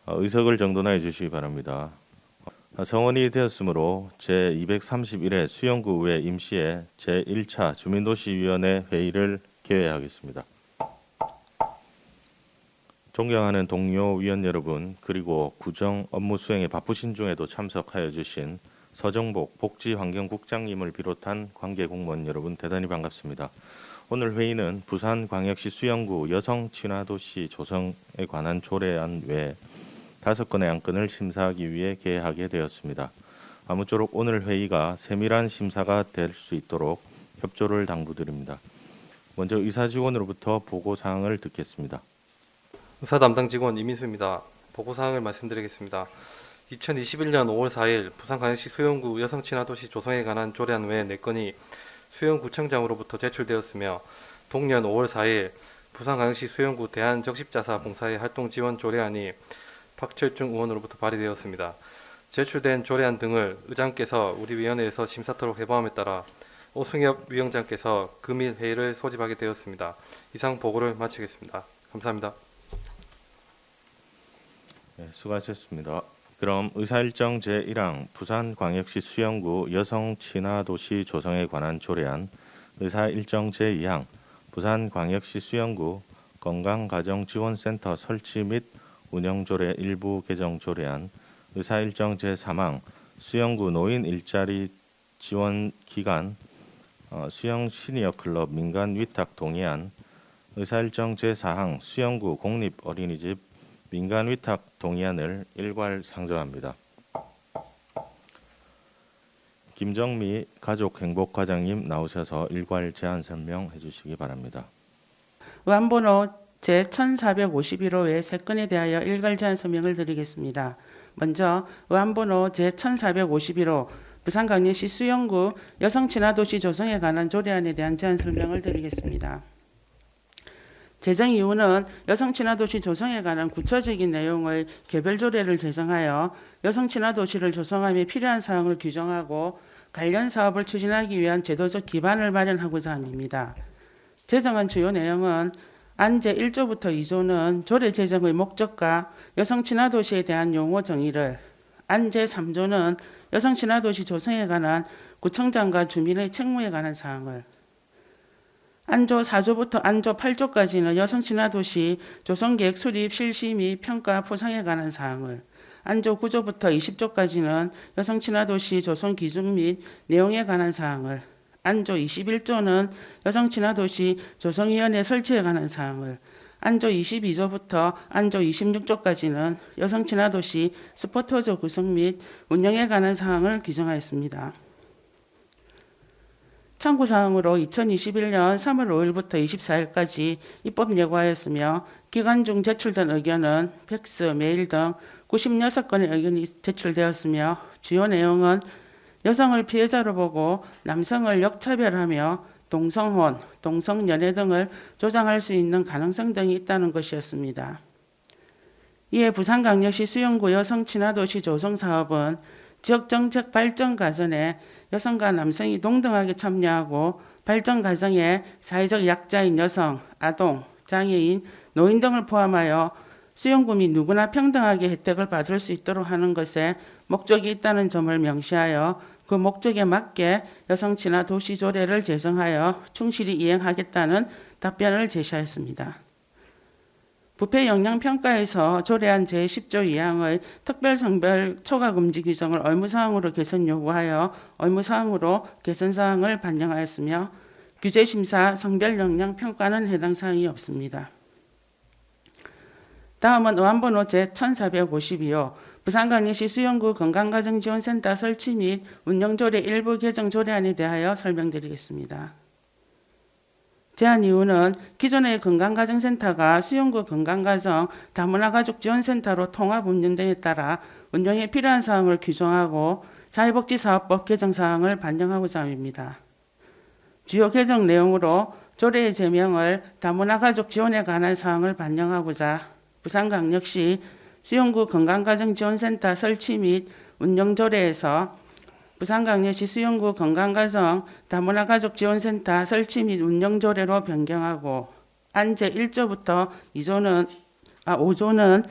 의석을 정돈해 주시기 바랍니다. 성원이 되었으므로 제231회 수영구의회 임시회 제1차 주민도시위원회 회의를 개회하겠습니다. 존경하는 동료 위원 여러분, 그리고 구정 업무 수행에 바쁘신 중에도 참석하여 주신 서정복 복지환경국장님을 비롯한 관계 공무원 여러분 대단히 반갑습니다. 오늘 회의는 부산광역시 수영구 여성친화도시 조성에 관한 조례안 외 5건의 안건을 심사하기 위해 개회하게 되었습니다. 아무쪼록 오늘 회의가 세밀한 심사가 될 수 있도록 협조를 당부드립니다. 먼저 의사직원으로부터 보고사항을 듣겠습니다. 의사 담당 직원 이민수입니다. 보고사항을 말씀드리겠습니다. 2021년 5월 4일 부산광역시 수영구 여성친화도시 조성에 관한 조례안 외 4건이 수영구청장으로부터 제출되었으며, 동년 5월 4일 부산광역시 수영구 대한적십자사 봉사의 활동 지원 조례안이 박철중 의원으로부터 발의되었습니다. 제출된 조례안 등을 의장께서 우리 위원회에서 심사토록 해보함에 따라 오승엽 위원장께서 금일 회의를 소집하게 되었습니다. 이상 보고를 마치겠습니다. 감사합니다. 네, 수고하셨습니다. 그럼 의사일정 제1항 부산광역시 수영구 여성친화도시 조성에 관한 조례안, 의사일정 제2항 부산광역시 수영구 건강가정지원센터 설치 및 운영조례 일부 개정 조례안, 의사일정 제3항 수영구 노인 일자리 지원 기간 수영 시니어클럽 민간 위탁 동의안, 의사일정 제4항 수영구 공립 어린이집 민간 위탁 동의안을 일괄 상정합니다. 김정미 가족행복과장님 나오셔서 일괄 제안 설명해 주시기 바랍니다. 의안번호 제1451호 외 3건에 대하여 일괄 제안 설명을 드리겠습니다. 먼저 의안번호 제1451호 부산광역시 수영구 여성친화도시 조성에 관한 조례안에 대한 제안 설명을 드리겠습니다. 제정 이유는 여성친화도시 조성에 관한 구체적인 내용의 개별 조례를 제정하여 여성친화도시를 조성함에 필요한 사항을 규정하고 관련 사업을 추진하기 위한 제도적 기반을 마련하고자 합니다. 제정한 주요 내용은 안제 1조부터 2조는 조례 제정의 목적과 여성친화도시에 대한 용어 정의를, 안제 3조는 여성친화도시 조성에 관한 구청장과 주민의 책무에 관한 사항을, 안조 4조부터 안조 8조까지는 여성친화도시 조성계획 수립, 실시 및 평가, 포상에 관한 사항을, 안조 9조부터 20조까지는 여성친화도시 조성 기준 및 내용에 관한 사항을, 안조 21조는 여성친화도시 조성위원회 설치에 관한 사항을, 안조 22조부터 안조 26조까지는 여성친화도시 스포터조 구성 및 운영에 관한 사항을 규정하였습니다. 참고사항으로 2021년 3월 5일부터 24일까지 입법 예고하였으며, 기간 중 제출된 의견은 팩스, 메일 등 96건의 의견이 제출되었으며, 주요 내용은 여성을 피해자로 보고 남성을 역차별하며 동성혼, 동성연애 등을 조장할 수 있는 가능성 등이 있다는 것이었습니다. 이에 부산광역시 수영구 여성친화도시 조성사업은 지역정책 발전 과정에 여성과 남성이 동등하게 참여하고 발전 과정에 사회적 약자인 여성, 아동, 장애인, 노인 등을 포함하여 수용구 및 누구나 평등하게 혜택을 받을 수 있도록 하는 것에 목적이 있다는 점을 명시하여 그 목적에 맞게 여성친화도시 조례를 제정하여 충실히 이행하겠다는 답변을 제시하였습니다. 부패 영향평가에서 조례안 제10조 2항의 특별성별 초과금지 규정을 의무사항으로 개선 요구하여 의무사항으로 개선사항을 반영하였으며, 규제심사 성별 영향평가는 해당 사항이 없습니다. 다음은 의안번호 제1452호 부산광역시 수영구 건강가정지원센터 설치 및 운영조례 일부 개정 조례안에 대하여 설명드리겠습니다. 제안 이유는 기존의 건강가정센터가 수영구 건강가정 다문화가족지원센터로 통합 운영됨에 따라 운영에 필요한 사항을 규정하고 사회복지사업법 개정 사항을 반영하고자 합니다. 주요 개정 내용으로 조례의 제명을 다문화가족 지원에 관한 사항을 반영하고자 부산광역시 수영구 건강가정지원센터 설치 및 운영조례에서 부산광역시 수영구 건강가정 다문화가족지원센터 설치 및 운영조례로 변경하고, 안제 1조부터 5조는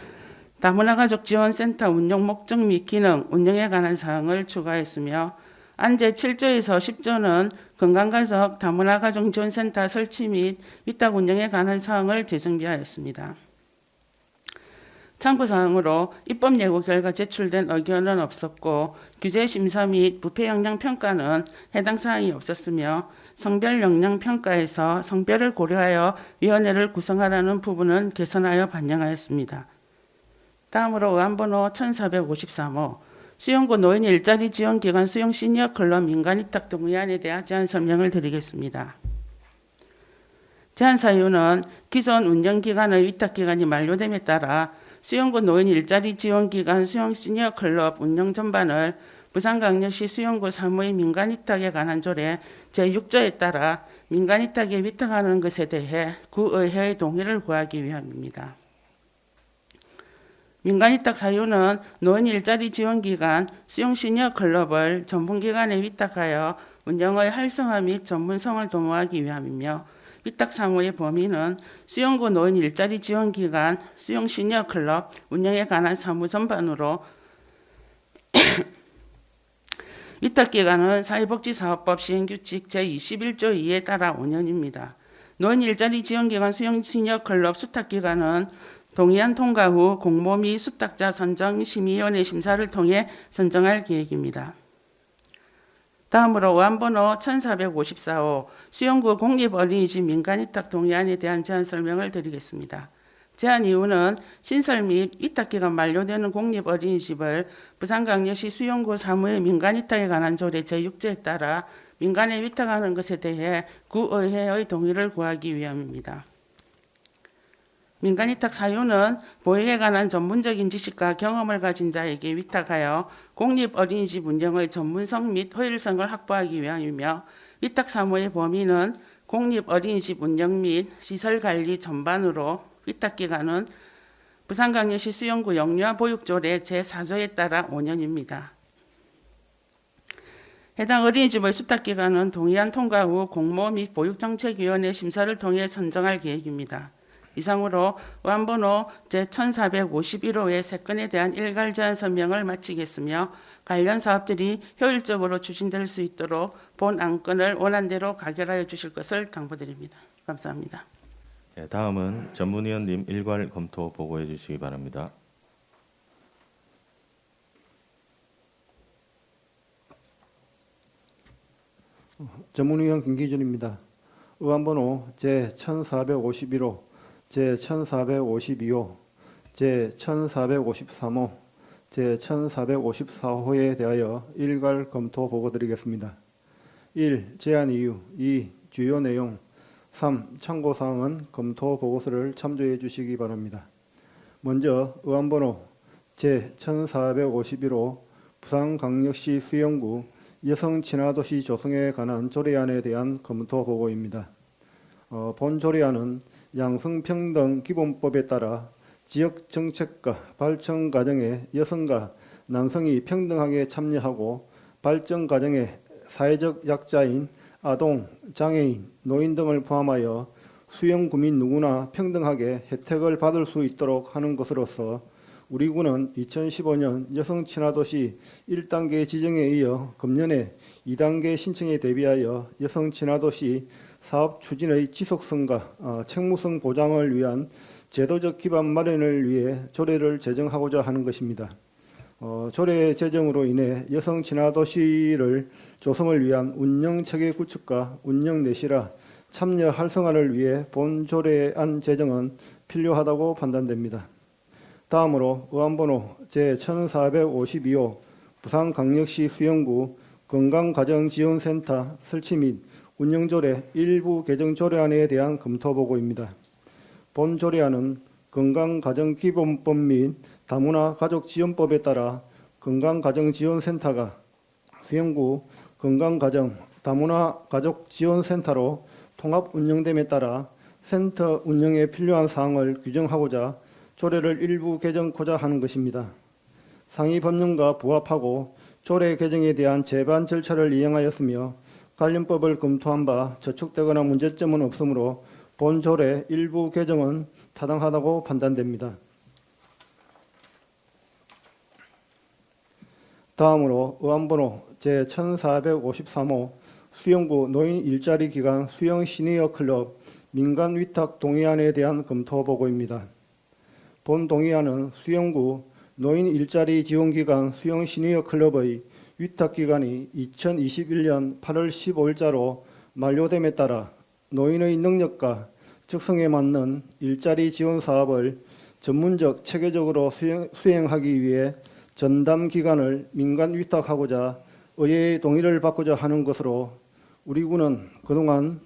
다문화 가족 지원센터 운영 목적 및 기능, 운영에 관한 사항을 추가했으며 안제 7조에서 10조는 건강가족 다문화 가족 지원센터 설치 및 위탁 운영에 관한 사항을 재정비하였습니다. 참고사항으로 입법 예고 결과 제출된 의견은 없었고 규제 심사 및 부패 역량 평가는 해당 사항이 없었으며 성별 역량 평가에서 성별을 고려하여 위원회를 구성하라는 부분은 개선하여 반영하였습니다. 다음으로 의안번호 1453호 수용구 노인 일자리 지원기관 수용 시니어 클럽 민간위탁 등 의안에 대한 제안 설명을 드리겠습니다. 제안 사유는 기존 운영기관의 위탁기간이 만료됨에 따라 수용구 노인 일자리 지원기관 수용 시니어 클럽 운영 전반을 부산광역시 수용구 사무의 민간위탁에 관한 조례 제6조에 따라 민간위탁에 위탁하는 것에 대해 구의회의 동의를 구하기 위함입니다. 민간위탁 사유는 노인 일자리 지원기관 수용 시니어 클럽을 전문기관에 위탁하여 운영의 활성화 및 전문성을 도모하기 위함이며 위탁 사무의 범위는 수용구 노인 일자리 지원기관 수용 시니어 클럽 운영에 관한 사무 전반으로 위탁기간은 사회복지사업법 시행규칙 제21조 2에 따라 5년입니다. 노인 일자리 지원기관 수용 시니어 클럽 수탁기간은 동의안 통과 후 공모 및 수탁자 선정 심의위원회 심사를 통해 선정할 계획입니다. 다음으로 의안번호 1454호 수용구 공립어린이집 민간위탁 동의안에 대한 제안 설명을 드리겠습니다. 제안 이유는 신설 및 위탁기간 만료되는 공립어린이집을 부산광역시 수용구 사무의 민간위탁에 관한 조례 제6조에 따라 민간에 위탁하는 것에 대해 구의회의 동의를 구하기 위함입니다. 민간위탁 사유는 보육에 관한 전문적인 지식과 경험을 가진 자에게 위탁하여 공립어린이집 운영의 전문성 및 효율성을 확보하기 위함이며 위탁 사무의 범위는 공립어린이집 운영 및 시설관리 전반으로 위탁기간은 부산광역시 수용구 영유아 보육조례 제4조에 따라 5년입니다. 해당 어린이집의 수탁기간은 동의안 통과 후 공모 및 보육정책위원회 심사를 통해 선정할 계획입니다. 이상으로 의안번호 제1451호의 3건에 대한 일괄 제안 설명을 마치겠으며 관련 사업들이 효율적으로 추진될 수 있도록 본 안건을 원안대로 가결하여 주실 것을 당부드립니다. 감사합니다. 네, 다음은 전문위원님 일괄 검토 보고해 주시기 바랍니다. 전문위원 김기준입니다. 의안번호 제1451호, 제1452호, 제1453호, 제1454호에 대하여 일괄 검토 보고드리겠습니다. 1. 제안 이유 2. 주요 내용 3. 참고사항은 검토 보고서를 참조해 주시기 바랍니다. 먼저 의안번호 제1451호 부산광역시 수용구 여성친화도시 조성에 관한 조례안에 대한 검토 보고입니다. 본 조례안은 양성평등기본법에 따라 지역정책과 발전 과정에 여성과 남성이 평등하게 참여하고 발전 과정에 사회적 약자인 아동, 장애인, 노인 등을 포함하여 수용구민 누구나 평등하게 혜택을 받을 수 있도록 하는 것으로서 우리 군은 2015년 여성친화도시 1단계 지정에 이어 금년에 2단계 신청에 대비하여 여성친화도시 사업 추진의 지속성과 책무성 보장을 위한 제도적 기반 마련을 위해 조례를 제정하고자 하는 것입니다. 조례 제정으로 인해 여성친화도시를 조성을 위한 운영체계 구축과 운영 내실화, 참여 활성화를 위해 본 조례안 제정은 필요하다고 판단됩니다. 다음으로 의안번호 제1452호 부산광역시 수용구 건강가정지원센터 설치 및 운영조례 일부 개정 조례안에 대한 검토 보고입니다. 본 조례안은 건강가정기본법 및 다문화 가족지원법에 따라 건강가정지원센터가 수용구 건강가정 다문화 가족지원센터로 통합 운영됨에 따라 센터 운영에 필요한 사항을 규정하고자 조례를 일부 개정코자 하는 것입니다. 상위 법령과 부합하고 조례 개정에 대한 제반 절차를 이행하였으며 관련법을 검토한 바 저촉되거나 문제점은 없으므로 본 조례 일부 개정은 타당하다고 판단됩니다. 다음으로 의안번호 제1453호 수영구 노인 일자리 기간 수영 시니어 클럽 민간 위탁 동의안에 대한 검토 보고입니다. 본 동의안은 수영구 노인 일자리 지원 기간 수영 시니어 클럽의 위탁 기간이 2021년 8월 15일자로 만료됨에 따라 노인의 능력과 적성에 맞는 일자리 지원 사업을 전문적 체계적으로 수행하기 위해 전담 기관을 민간 위탁하고자 의회의 동의를 받고자 하는 것으로 우리 군은 그동안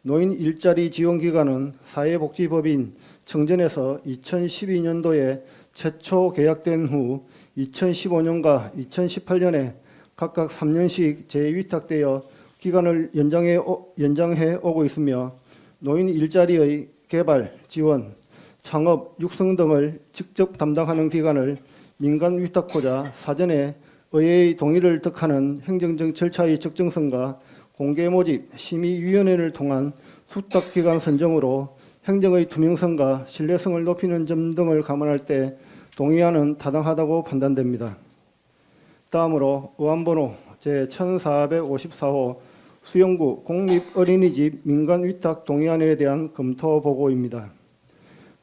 노인 일자리 지원 기관은 사회복지법인 청전에서 2012년도에 최초 계약된 후 2015년과 2018년에 각각 3년씩 재위탁되어 기간을 연장해 오고 있으며 노인 일자리의 개발, 지원, 창업, 육성 등을 직접 담당하는 기관을 민간 위탁고자 사전에 의회의 동의를 득하는 행정적 절차의 적정성과 공개 모집 심의위원회를 통한 수탁 기관 선정으로 행정의 투명성과 신뢰성을 높이는 점 등을 감안할 때 동의안은 타당하다고 판단됩니다. 다음으로 의안번호 제1454호 수영구 공립어린이집 민간 위탁 동의안에 대한 검토 보고입니다.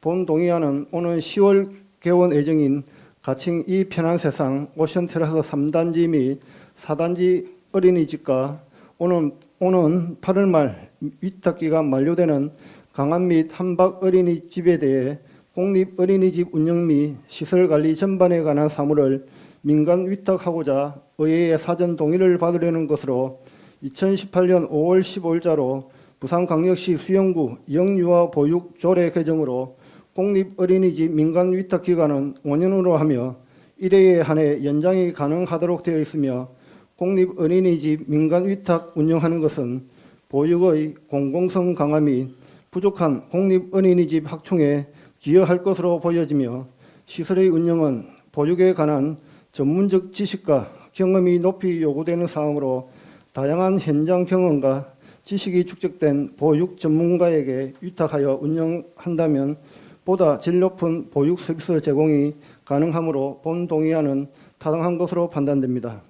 본 동의안은 오는 10월 개원 예정인 가칭 이 편한 세상 오션테라스 3단지 및 4단지 어린이집과 오는 8월 말 위탁기간 만료되는 강한 및 한박 어린이집에 대해 공립 어린이집 운영 및 시설관리 전반에 관한 사무를 민간 위탁하고자 의회의 사전 동의를 받으려는 것으로 2018년 5월 15일자로 부산광역시 수영구 영유아 보육 조례 개정으로 공립 어린이집 민간 위탁 기간은 5년으로 하며 1회에 한해 연장이 가능하도록 되어 있으며 공립 어린이집 민간 위탁 운영하는 것은 보육의 공공성 강화 및 부족한 공립 어린이집 확충에 기여할 것으로 보여지며 시설의 운영은 보육에 관한 전문적 지식과 경험이 높이 요구되는 사항으로 다양한 현장 경험과 지식이 축적된 보육 전문가에게 위탁하여 운영한다면 보다 질 높은 보육 서비스 제공이 가능하므로 본 동의안은 타당한 것으로 판단됩니다.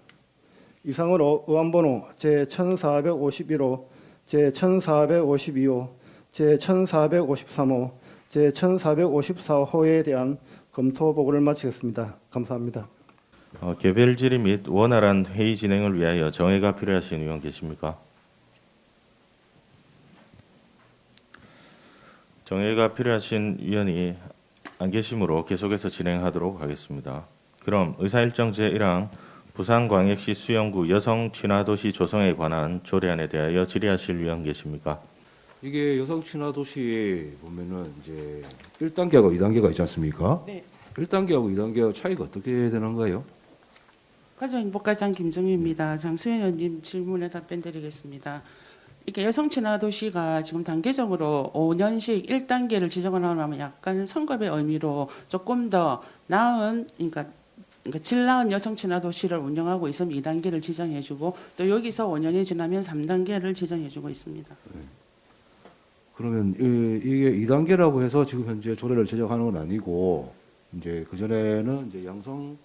이상으로 의안번호 제1451호, 제1452호, 제1453호, 제1454호에 대한 검토 보고를 마치겠습니다. 감사합니다. 개별 질의 및 원활한 회의 진행을 위하여 정회가 필요하신 의원 계십니까? 정회가 필요하신 위원이 안 계시므로 계속해서 진행하도록 하겠습니다. 그럼 의사일정 제1항 부산광역시 수영구 여성 친화도시 조성에 관한 조례안에 대하여 질의하실 위원 계십니까? 이게 여성 친화 도시 보면은 이제 1단계하고 2단계가 있지 않습니까? 네. 1단계하고 2단계하고 차이가 어떻게 되는가요? 가정행복과장 김정희입니다. 장수현 의원님 질문에 답변드리겠습니다. 이게 여성 친화 도시가 지금 단계적으로 5년씩 1단계를 지정을 하면 약간 선거의 의미로 조금 더 나은 그러니까 질 나은 여성 친화 도시를 운영하고 있으면 2단계를 지정해주고 또 여기서 5년이 지나면 3단계를 지정해주고 있습니다. 그러면 이게 2단계라고 해서 지금 현재 조례를 제정하는 건 아니고 이제 그 전에는 이제 양성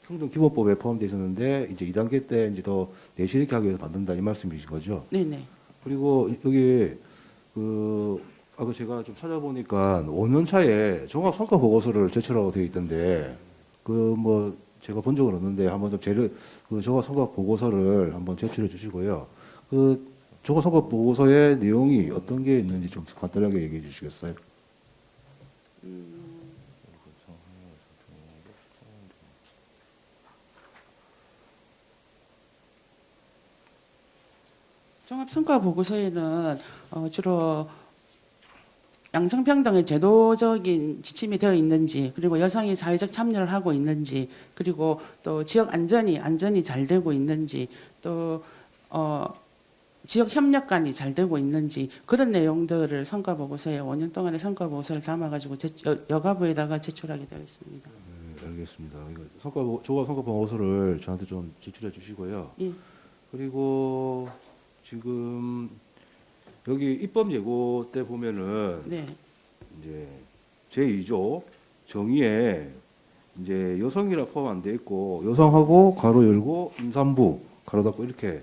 평등 기본법에 포함되어 있었는데 이제 2단계 때 이제 더 내실 있게 하기 위해서 만든다 이 말씀이신 거죠? 네네. 그리고 여기 아까 제가 좀 찾아보니까 5년 차에 종합 성과 보고서를 제출하고 되어 있던데 뭐 제가 본 적은 없는데 한번 좀 종합 성과 보고서를 한번 제출해 주시고요. 종합 성과 보고서의 내용이 어떤 게 있는지 좀 간단하게 얘기해 주시겠어요? 종합성과 보고서에는 주로 양성평등의 제도적인 지침이 되어 있는지, 그리고 여성이 사회적 참여를 하고 있는지, 그리고 또 지역 안전이 잘 되고 있는지, 또 지역 협력관이 잘 되고 있는지 그런 내용들을 성과 보고서에 5년 동안의 성과 보고서를 담아가지고 여가부에다가 제출하게 되어 있습니다. 네, 알겠습니다. 이거 종합 성과 보고서를 저한테 좀 제출해 주시고요. 예. 그리고 지금 여기 입법 예고 때 보면은 네. 이제 제2조 정의에 이제 여성이라 포함 안 돼 있고 여성하고 가로 열고 임산부 가로 닫고 이렇게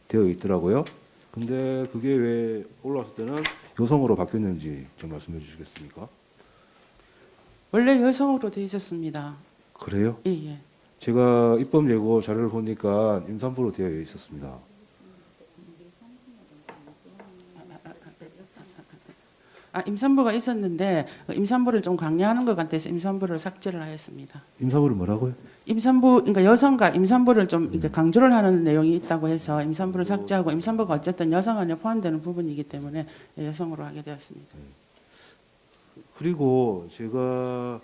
되어 있더라고요. 근데 그게 왜 올라왔을 때는 여성으로 바뀌었는지 좀 말씀해 주시겠습니까? 원래 여성으로 돼 있었습니다. 그래요? 예, 예. 제가 입법 예고 자료를 보니까 임산부로 되어 있었습니다. 임산부가 있었는데 그 임산부를 좀 강요하는 것 같아서 임산부를 삭제를 하였습니다. 임산부를 뭐라고요? 임산부, 그러니까 여성과 임산부를 좀 이렇게 강조를 하는 내용이 있다고 해서 임산부를 삭제하고 임산부가 어쨌든 여성 안에 포함되는 부분이기 때문에 여성으로 하게 되었습니다. 그리고 제가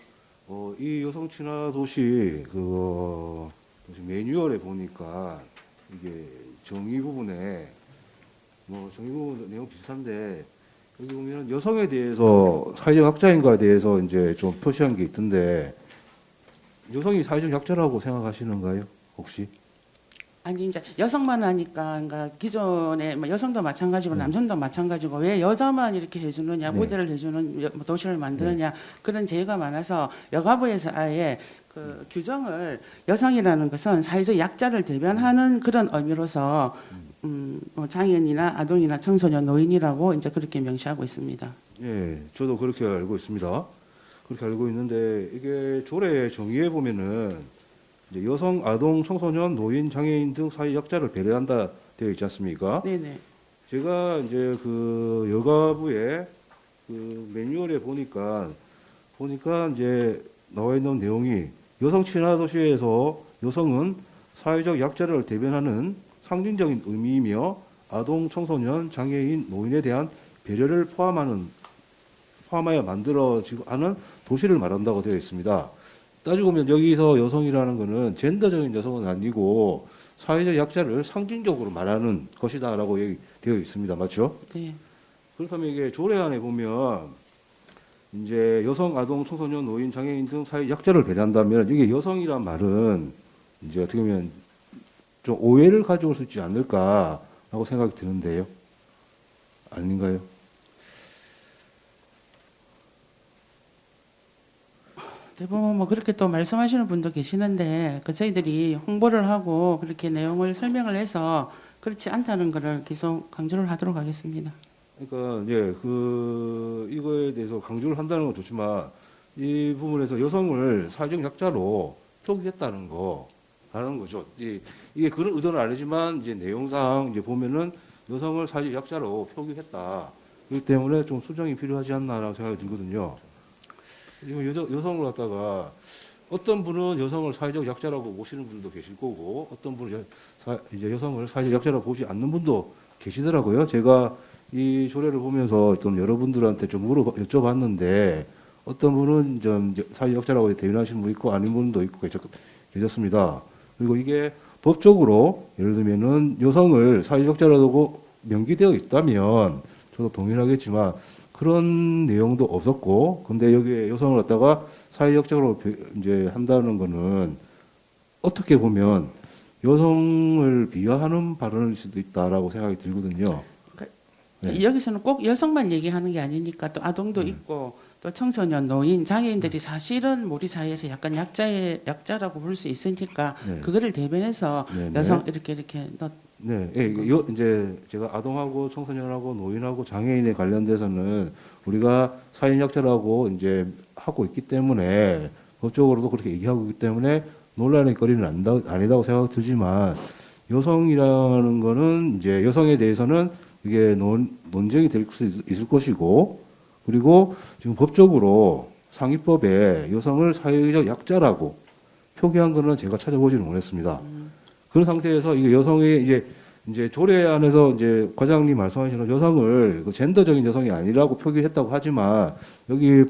이 여성 친화 도시 그 매뉴얼에 보니까 이게 정의 부분에 뭐 정의 부분 내용 비슷한데 여기 보면 여성에 대해서 사회적 약자인가에 대해서 이제 좀 표시한 게 있던데 여성이 사회적 약자라고 생각하시는가요? 혹시? 아니 이제 여성만 하니까 그러니까 기존에 뭐 여성도 마찬가지고 남성도 마찬가지고 왜 여자만 이렇게 해주느냐 네. 무대를 해주는 도시를 만드느냐 그런 제의가 많아서 여가부에서 아예 그 규정을 여성이라는 것은 사회적 약자를 대변하는 그런 의미로서 뭐 장애인이나 아동이나 청소년 노인이라고 이제 그렇게 명시하고 있습니다. 예, 저도 그렇게 알고 있습니다. 그렇게 알고 있는데 이게 조례 정의에 보면은 이제 여성, 아동, 청소년, 노인, 장애인 등 사회 약자를 배려한다 되어 있지 않습니까? 네네. 제가 이제 그 여가부의 그 매뉴얼에 보니까 이제 나와 있는 내용이 여성 친화 도시에서 여성은 사회적 약자를 대변하는 상징적인 의미이며 아동, 청소년, 장애인, 노인에 대한 배려를 포함하여 만들어지고 하는 도시를 말한다고 되어 있습니다. 따지고 보면 여기서 여성이라는 것은 젠더적인 여성은 아니고 사회적 약자를 상징적으로 말하는 것이다라고 되어 있습니다. 맞죠? 네. 그렇다면 이게 조례안에 보면 이제 여성, 아동, 청소년, 노인, 장애인 등 사회 약자를 배려한다면 이게 여성이란 말은 이제 어떻게 보면 좀 오해를 가져올 수 있지 않을까라고 생각이 드는데요. 아닌가요? 대부분 뭐 그렇게 또 말씀하시는 분도 계시는데 그 저희들이 홍보를 하고 그렇게 내용을 설명을 해서 그렇지 않다는 것을 계속 강조를 하도록 하겠습니다. 그러니까 예, 그 이거에 대해서 강조를 한다는 건 좋지만 이 부분에서 여성을 사회적 약자로 표기했다는 거라는 거죠. 이게 그런 의도는 아니지만 이제 내용상 이제 보면은 여성을 사회적 약자로 표기했다. 그렇기 때문에 좀 수정이 필요하지 않나라는 생각이 들거든요. 이거 여성을 갖다가 어떤 분은 여성을 사회적 약자라고 보시는 분도 계실 거고 어떤 분은 이제 여성을 사회적 약자라고 보지 않는 분도 계시더라고요. 제가 이 조례를 보면서 좀 여러분들한테 좀 여쭤봤는데 어떤 분은 좀 사회적 약자라고 대변하시는 분 있고 아닌 분도 있고 계셨습니다. 그리고 이게 법적으로 예를 들면은 여성을 사회적 약자라고 명기되어 있다면 저도 동의하겠지만 그런 내용도 없었고, 근데 여기에 여성을 갖다가 사회적으로 이제 한다는 거는 어떻게 보면 여성을 비하하는 발언일 수도 있다라고 생각이 들거든요. 네. 여기서는 꼭 여성만 얘기하는 게 아니니까 또 아동도 있고 또 청소년, 노인, 장애인들이 사실은 우리 사회에서 약간 약자라고 볼 수 있으니까 네. 그거를 대변해서 네, 여성 이렇게 네, 예, 이제 제가 아동하고 청소년하고 노인하고 장애인에 관련돼서는 우리가 사회약자라고 이제 하고 있기 때문에 법적으로도 그렇게 얘기하고 있기 때문에 논란의 거리는 아니다고 생각 들지만 여성이라는 거는 이제 여성에 대해서는 이게 논쟁이 될 수 있을 것이고 그리고 지금 법적으로 상위법에 여성을 사회적 약자라고 표기한 거는 제가 찾아보지는 못했습니다. 그런 상태에서 이게 여성의 이제 조례 안에서 이제 과장님 말씀하시는 여성을 그 젠더적인 여성이 아니라고 표기했다고 하지만 여기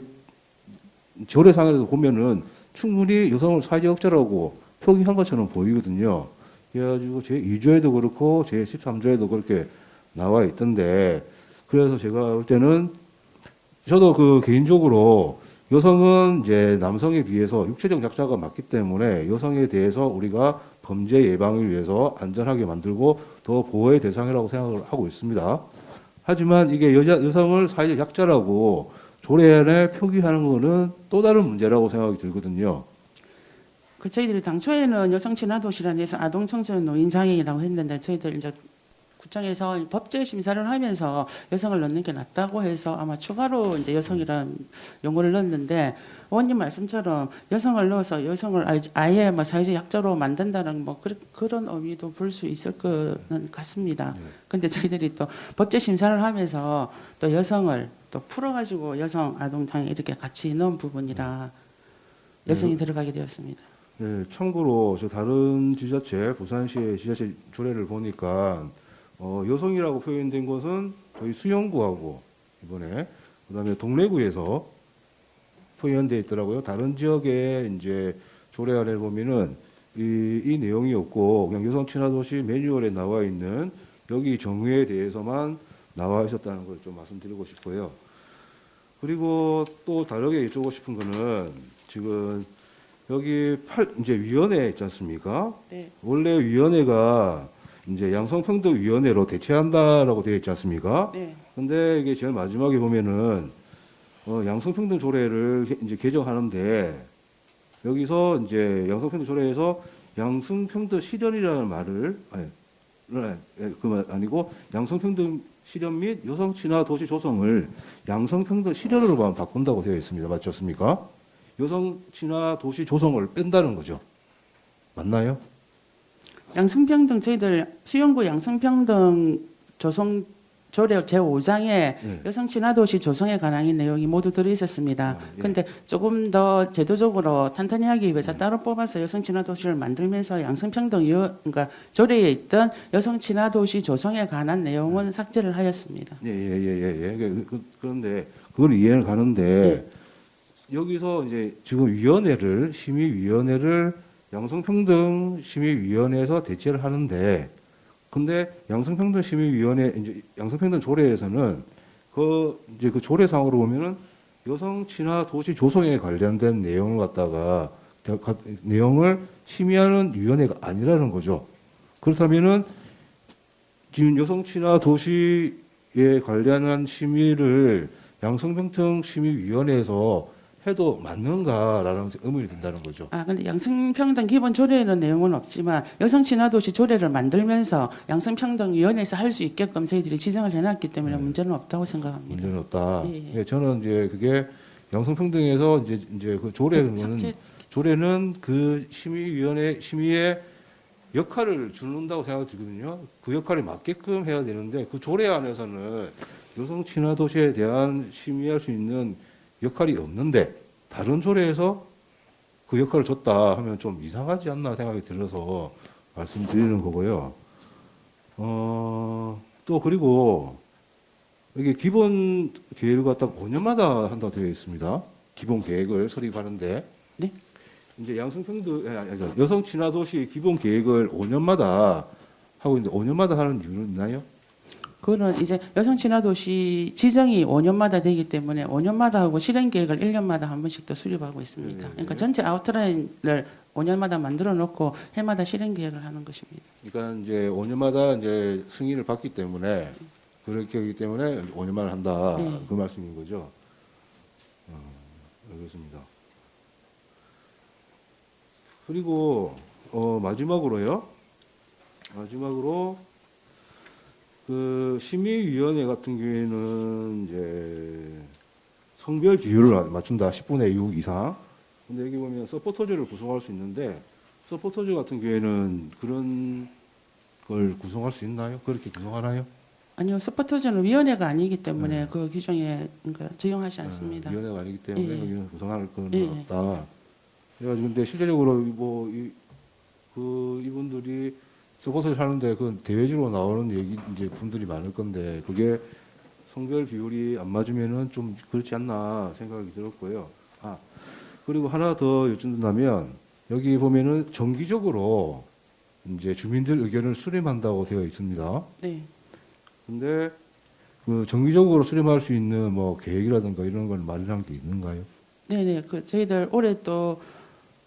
조례상에서 보면은 충분히 여성을 사회적 약자라고 표기한 것처럼 보이거든요. 그래가지고 제 2조에도 그렇고 제 13조에도 그렇게 나와 있던데 그래서 제가 볼 때는 저도 그 개인적으로 여성은 이제 남성에 비해서 육체적 약자가 많기 때문에 여성에 대해서 우리가 범죄 예방을 위해서 안전하게 만들고 더 보호의 대상이라고 생각을 하고 있습니다. 하지만 이게 여성을 사회적 약자라고 조례안에 표기하는 것은 또 다른 문제라고 생각이 들거든요. 그 저희들이 당초에는 여성 친화 도시라 해서 아동 청소년 노인 장애인이라고 했는데 저희들 이제 구청에서 법제 심사를 하면서 여성을 넣는 게 낫다고 해서 아마 추가로 이제 여성이라는 용어를 넣었는데 의원님 말씀처럼 여성을 넣어서 여성을 아예 뭐 사회적 약자로 만든다는 뭐 그런 의미도 볼 수 있을 거는 같습니다. 근데 저희들이 또 법제 심사를 하면서 또 여성을 또 풀어가지고 여성 아동 장애 이렇게 같이 넣은 부분이라 여성이 들어가게 되었습니다. 네, 참고로 저 다른 지자체, 부산시의 지자체 조례를 보니까 여성이라고 표현된 것은 저희 수영구하고 이번에 그다음에 동래구에서 표현되어 있더라고요. 다른 지역의 이제 조례안을 보면은 이 내용이 없고 그냥 여성 친화 도시 매뉴얼에 나와 있는 여기 정의에 대해서만 나와 있었다는 걸 좀 말씀드리고 싶고요. 그리고 또 다르게 여쭤보고 싶은 거는 지금 여기 이제 위원회 있지 않습니까? 네. 원래 위원회가 이제 양성평등위원회로 대체한다라고 되어 있지 않습니까? 네. 근데 이게 제일 마지막에 보면은 양성평등 조례를 이제 개정하는데 여기서 이제 양성평등 조례에서 양성평등 실현이라는 말을 그 말 아니고 양성평등 실현 및 여성 친화 도시 조성을 양성평등 실현으로만 바꾼다고 되어 있습니다. 맞죠?습니까? 여성 친화 도시 조성을 뺀다는 거죠. 맞나요? 양성평등 저희들 수영구 양성평등 조성 조례 제5장에 네. 여성 친화도시 조성에 관한 내용이 모두 들어 있었습니다. 예. 근데 조금 더 제도적으로 탄탄히 하기 위해서 따로 뽑아서 여성 친화도시를 만들면서 양성평등 그러니까 조례에 있던 여성 친화도시 조성에 관한 내용은 삭제를 하였습니다. 예. 그런데 그걸 이해는 가는데 여기서 이제 지금 심의위원회를 양성평등 심의위원회에서 대체를 하는데 근데 양성평등 심의위원회 이제 양성평등 조례에서는 그 조례상으로 보면은 여성 친화 도시 조성에 관련된 내용을 갖다가 내용을 심의하는 위원회가 아니라는 거죠. 그렇다면은 지금 여성 친화 도시에 관련한 심의를 양성평등 심의위원회에서 해도 맞는가라는 의문이 든다는 거죠. 근데 양성평등 기본 조례에는 내용은 없지만 여성 친화도시 조례를 만들면서 양성평등위원회에서 할 수 있게끔 저희들이 지정을 해놨기 때문에 문제는 없다고 생각합니다. 문제는 없다. 예. 예, 저는 이제 그게 양성평등에서 이제 그 조례는 그 심의의 역할을 주는다고 생각이 들거든요. 그 역할에 맞게끔 해야 되는데 그 조례 안에서는 여성 친화 도시에 대한 심의할 수 있는 역할이 없는데 다른 조례에서 그 역할을 줬다 하면 좀 이상하지 않나 생각이 들어서 말씀드리는 거고요. 또 그리고 여기 기본 계획을 갖다가 5년마다 한다고 되어 있습니다. 기본 계획을 설립하는데 네? 이제 여성 친화 도시 기본 계획을 5년마다 하고 있는데 5년마다 하는 이유는 있나요? 그거는 이제 여성 친화도시 지정이 5년마다 되기 때문에 5년마다 하고 실행 계획을 1년마다 한 번씩 더 수립하고 있습니다. 그러니까 전체 아웃라인을 5년마다 만들어 놓고 해마다 실행 계획을 하는 것입니다. 그러니까 이제 5년마다 이제 승인을 받기 때문에 그렇게 하기 때문에 5년마다 한다 네. 그 말씀인 거죠. 알겠습니다. 그리고 마지막으로 그 심의위원회 같은 경우에는 이제 성별 비율을 맞춘다 10분의 6 이상. 근데 여기 보면 서포터즈를 구성할 수 있는데 서포터즈 같은 경우에는 그런 걸 구성할 수 있나요? 그렇게 구성하나요? 아니요, 서포터즈는 위원회가 아니기 때문에 그 규정에 그러니까 적용하지 않습니다. 위원회가 아니기 때문에 예. 여기는 구성할 건 예. 없다. 그래가지고 근데 실제적으로 이분들이 서포터즈 하는데 그 대외적으로 나오는 이제 분들이 많을 건데 그게 성별 비율이 안 맞으면은 좀 그렇지 않나 생각이 들었고요. 그리고 하나 더 여쭙는다면 여기 보면은 정기적으로 이제 주민들 의견을 수렴한다고 되어 있습니다. 네. 근데 그 정기적으로 수렴할 수 있는 뭐 계획이라든가 이런 걸 마련한 게 있는가요? 네네. 그 저희들 올해 또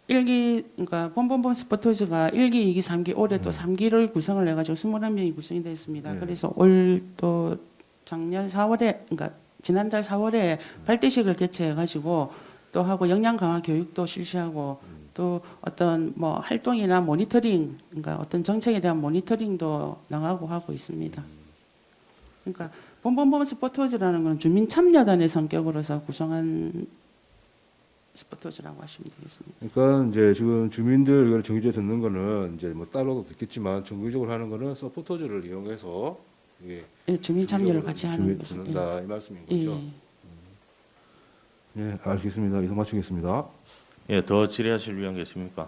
1기 그러니까 봄봄봄 스포터즈가 1기, 2기, 3기 올해 또 3기를 구성을 해가지고 21명이 구성이 됐습니다. 네. 그래서 올 또 작년 4월에 그러니까 지난달 4월에 발대식을 개최해가지고 또 하고 역량 강화 교육도 실시하고 또 어떤 뭐 활동이나 모니터링, 그러니까 어떤 정책에 대한 모니터링도 나가고 하고 있습니다. 그러니까 본본본 스포츠라는 건 주민 참여단의 성격으로서 구성한 스포츠라고 하시면 되겠습니다. 그러니까 이제 지금 주민들 이걸 정규제 듣는 거는 이제 뭐 따로도 듣겠지만 정규적으로 하는 거는 서포터즈를 이용해서 이게 예, 주민 참여를 같이 하는 주민 거죠. 듣는다 이 말씀인 예. 거죠. 예, 알겠습니다. 이상 마치겠습니다. 예, 더 질의하실 위원 계십니까?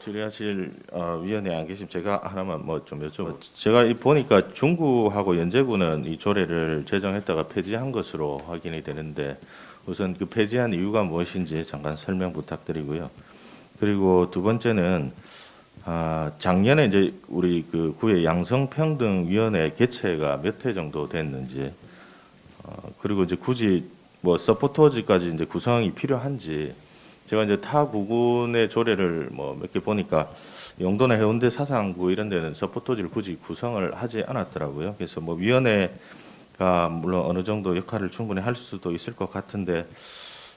질의하실 위원회 안 계시면 제가 하나만 뭐 좀 여쭤보. 제가 보니까 중구하고 연제구는 이 조례를 제정했다가 폐지한 것으로 확인이 되는데 우선 그 폐지한 이유가 무엇인지 잠깐 설명 부탁드리고요. 그리고 두 번째는 작년에 이제 우리 그 구의 양성평등위원회 개최가 몇 회 정도 됐는지, 그리고 이제 굳이 뭐 서포터즈까지 이제 구성이 필요한지, 제가 이제 타 구군의 조례를 뭐 몇 개 보니까 영도나 해운대 사상구 이런 데는 서포터즈를 굳이 구성을 하지 않았더라고요. 그래서 뭐 위원회가 물론 어느 정도 역할을 충분히 할 수도 있을 것 같은데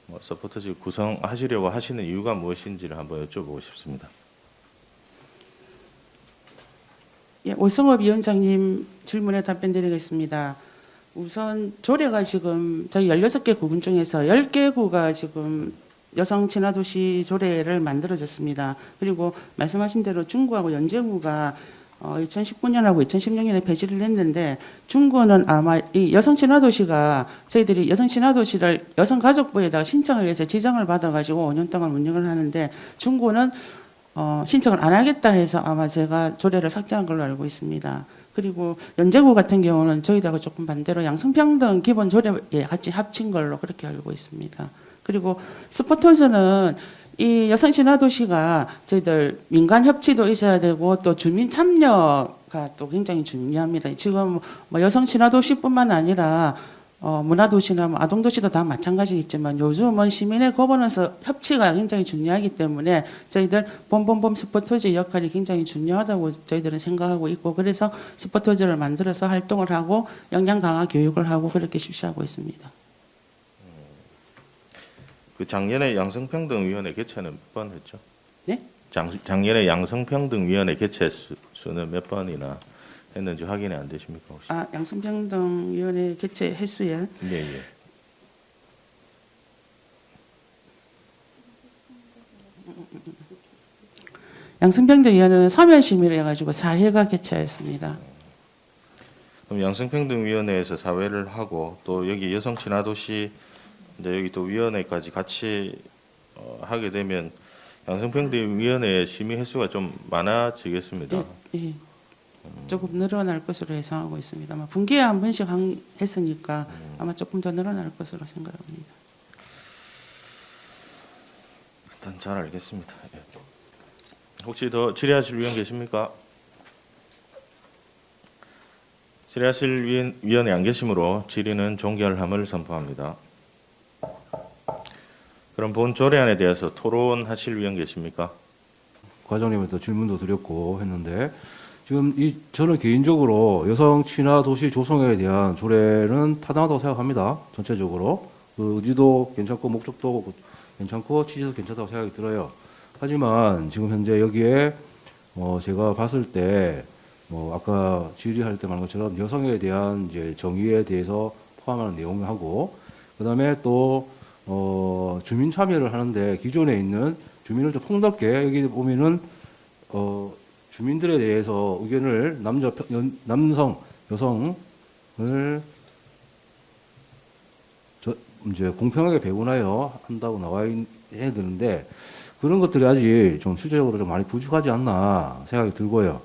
뭐 서포터즈 구성하시려고 하시는 이유가 무엇인지를 한번 여쭤보고 싶습니다. 예, 오승업 위원장님 질문에 답변드리겠습니다. 우선 조례가 지금 저희 16개 구군 중에서 10개 구가 지금 여성 친화도시 조례를 만들어졌습니다. 그리고 말씀하신 대로 중구하고 연제구가 2019년하고 2016년에 폐지를 했는데, 중구는 아마 이 여성 친화도시가 저희들이 여성 친화도시를 여성가족부에다가 신청을 해서 지정을 받아가지고 5년 동안 운영을 하는데, 중구는 신청을 안 하겠다 해서 아마 제가 조례를 삭제한 걸로 알고 있습니다. 그리고 연제구 같은 경우는 저희하고 조금 반대로 양성평등 기본 조례에 같이 합친 걸로 그렇게 알고 있습니다. 그리고 스포터즈는 이 여성 친화도시가 저희들 민간 협치도 있어야 되고 또 주민 참여가 또 굉장히 중요합니다. 지금 뭐 여성 친화도시뿐만 아니라 문화도시나 뭐 아동도시도 다 마찬가지겠지만 요즘은 시민의 거버넌스 협치가 굉장히 중요하기 때문에 저희들 봄봄봄 스포터즈 역할이 굉장히 중요하다고 저희들은 생각하고 있고, 그래서 스포터즈를 만들어서 활동을 하고 역량 강화 교육을 하고 그렇게 실시하고 있습니다. 그 작년에 양성평등위원회 개최는 몇 번 했죠? 네? 작년에 양성평등위원회 개최 수는 몇 번이나 했는지 확인이 안 되십니까 혹시? 양성평등위원회 개최 횟수에 예, 예. 양성평등위원회는 서면심의를 해가지고 4회가 개최했습니다. 그럼 양성평등위원회에서 사회를 하고 또 여기 여성친화도시 이제 여기 또 위원회까지 같이 하게 되면 양성평등위원회 심의 횟수가 좀 많아지겠습니다. 예, 조금 늘어날 것으로 예상하고 있습니다. 아마 분기에 한 번씩 했으니까 아마 조금 더 늘어날 것으로 생각합니다. 일단 잘 알겠습니다. 예. 혹시 더 질의하실 위원 계십니까? 질의하실 위원이 안 계시므로 질의는 종결함을 선포합니다. 그럼 본 조례안에 대해서 토론하실 위원 계십니까? 과장님한테 질문도 드렸고 했는데 지금 저는 개인적으로 여성 친화 도시 조성에 대한 조례는 타당하다고 생각합니다. 전체적으로 그 의지도 괜찮고 목적도 괜찮고 취지도 괜찮다고 생각이 들어요. 하지만 지금 현재 여기에 제가 봤을 때 아까 질의할 때 말한 것처럼 여성에 대한 이제 정의에 대해서 포함하는 내용하고 그다음에 또 주민 참여를 하는데 기존에 있는 주민을 좀 폭넓게 여기 보면은 주민들에 대해서 의견을 남성, 여성을 이제 공평하게 배분하여 한다고 나와야 되는데 그런 것들이 아직 좀 실제적으로 좀 많이 부족하지 않나 생각이 들고요.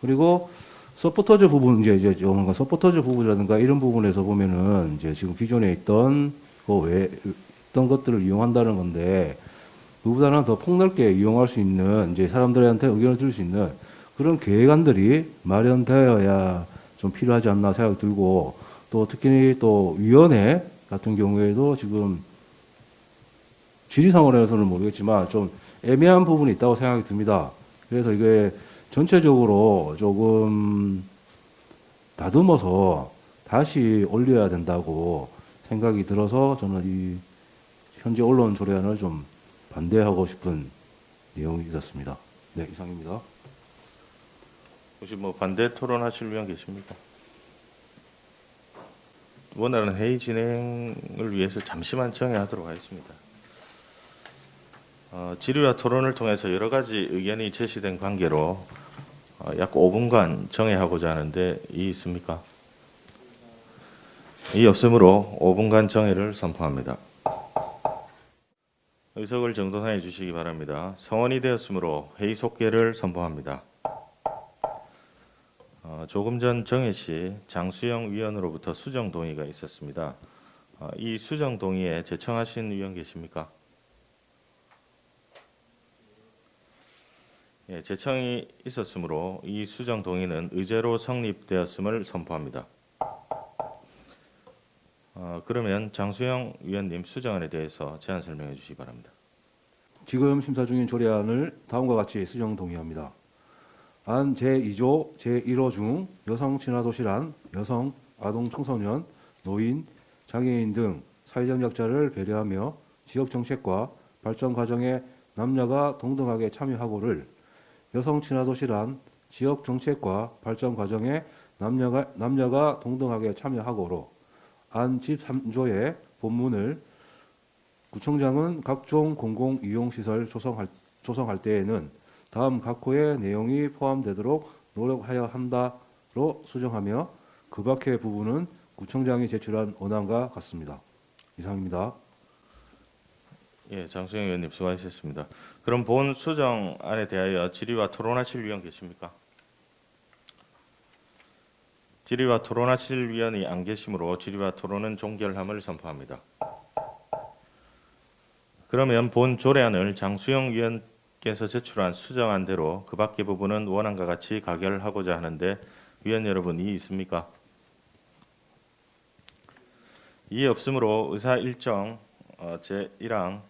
그리고 서포터즈 부분 이제 뭔가 서포터즈 부분이라든가 이런 부분에서 보면은 이제 지금 기존에 있던 그 외에 있던 것들을 이용한다는 건데 그보다는 더 폭넓게 이용할 수 있는 이제 사람들한테 의견을 들을 수 있는 그런 계획안들이 마련되어야 좀 필요하지 않나 생각이 들고 또 특히 또 위원회 같은 경우에도 지금 지리상으로서는 모르겠지만 좀 애매한 부분이 있다고 생각이 듭니다. 그래서 이게 전체적으로 조금 다듬어서 다시 올려야 된다고 생각이 들어서 저는 이 현재 올라온 조례안을 좀 반대하고 싶은 내용이 있었습니다. 네, 이상입니다. 혹시 뭐 반대 토론하실 의원 계십니까? 원활한 회의 진행을 위해서 잠시만 정회하도록 하겠습니다. 질의와 토론을 통해서 여러 가지 의견이 제시된 관계로 약 5분간 정회하고자 하는데 이의 있습니까? 이의 없으므로 5분간 정회를 선포합니다. 의석을 정돈해 주시기 바랍니다. 성원이 되었으므로 회의 속개를 선포합니다. 조금 전 정회 시 장수영 위원으로부터 수정 동의가 있었습니다. 이 수정 동의에 제청하신 위원 계십니까? 예, 제청이 있었으므로 이 수정 동의는 의제로 성립되었음을 선포합니다. 그러면 장수영 위원님 수정안에 대해서 제안 설명해 주시기 바랍니다. 지금 심사 중인 조례안을 다음과 같이 수정 동의합니다. 안 제2조 제1호 중 여성 친화도시란 여성, 아동, 청소년, 노인, 장애인 등 사회적 약자를 배려하며 지역 정책과 발전 과정에 남녀가 동등하게 참여하고를 여성 친화도시란 지역 정책과 발전 과정에 남녀가 동등하게 참여하고로 안 집3조의 본문을 구청장은 각종 공공이용시설 조성할 때에는 다음 각호의 내용이 포함되도록 노력하여 한다로 수정하며 그 밖의 부분은 구청장이 제출한 원안과 같습니다. 이상입니다. 예, 장수영 위원님 수고하셨습니다. 그럼 본 수정안에 대하여 질의와 토론하실 위원 계십니까? 질의와 토론하실 위원이 안 계시므로 질의와 토론은 종결함을 선포합니다. 그러면 본 조례안을 장수영 위원께서 제출한 수정안대로 그 밖의 부분은 원안과 같이 가결하고자 하는데 위원 여러분 이의 있습니까? 이의 없으므로 의사 일정 제1항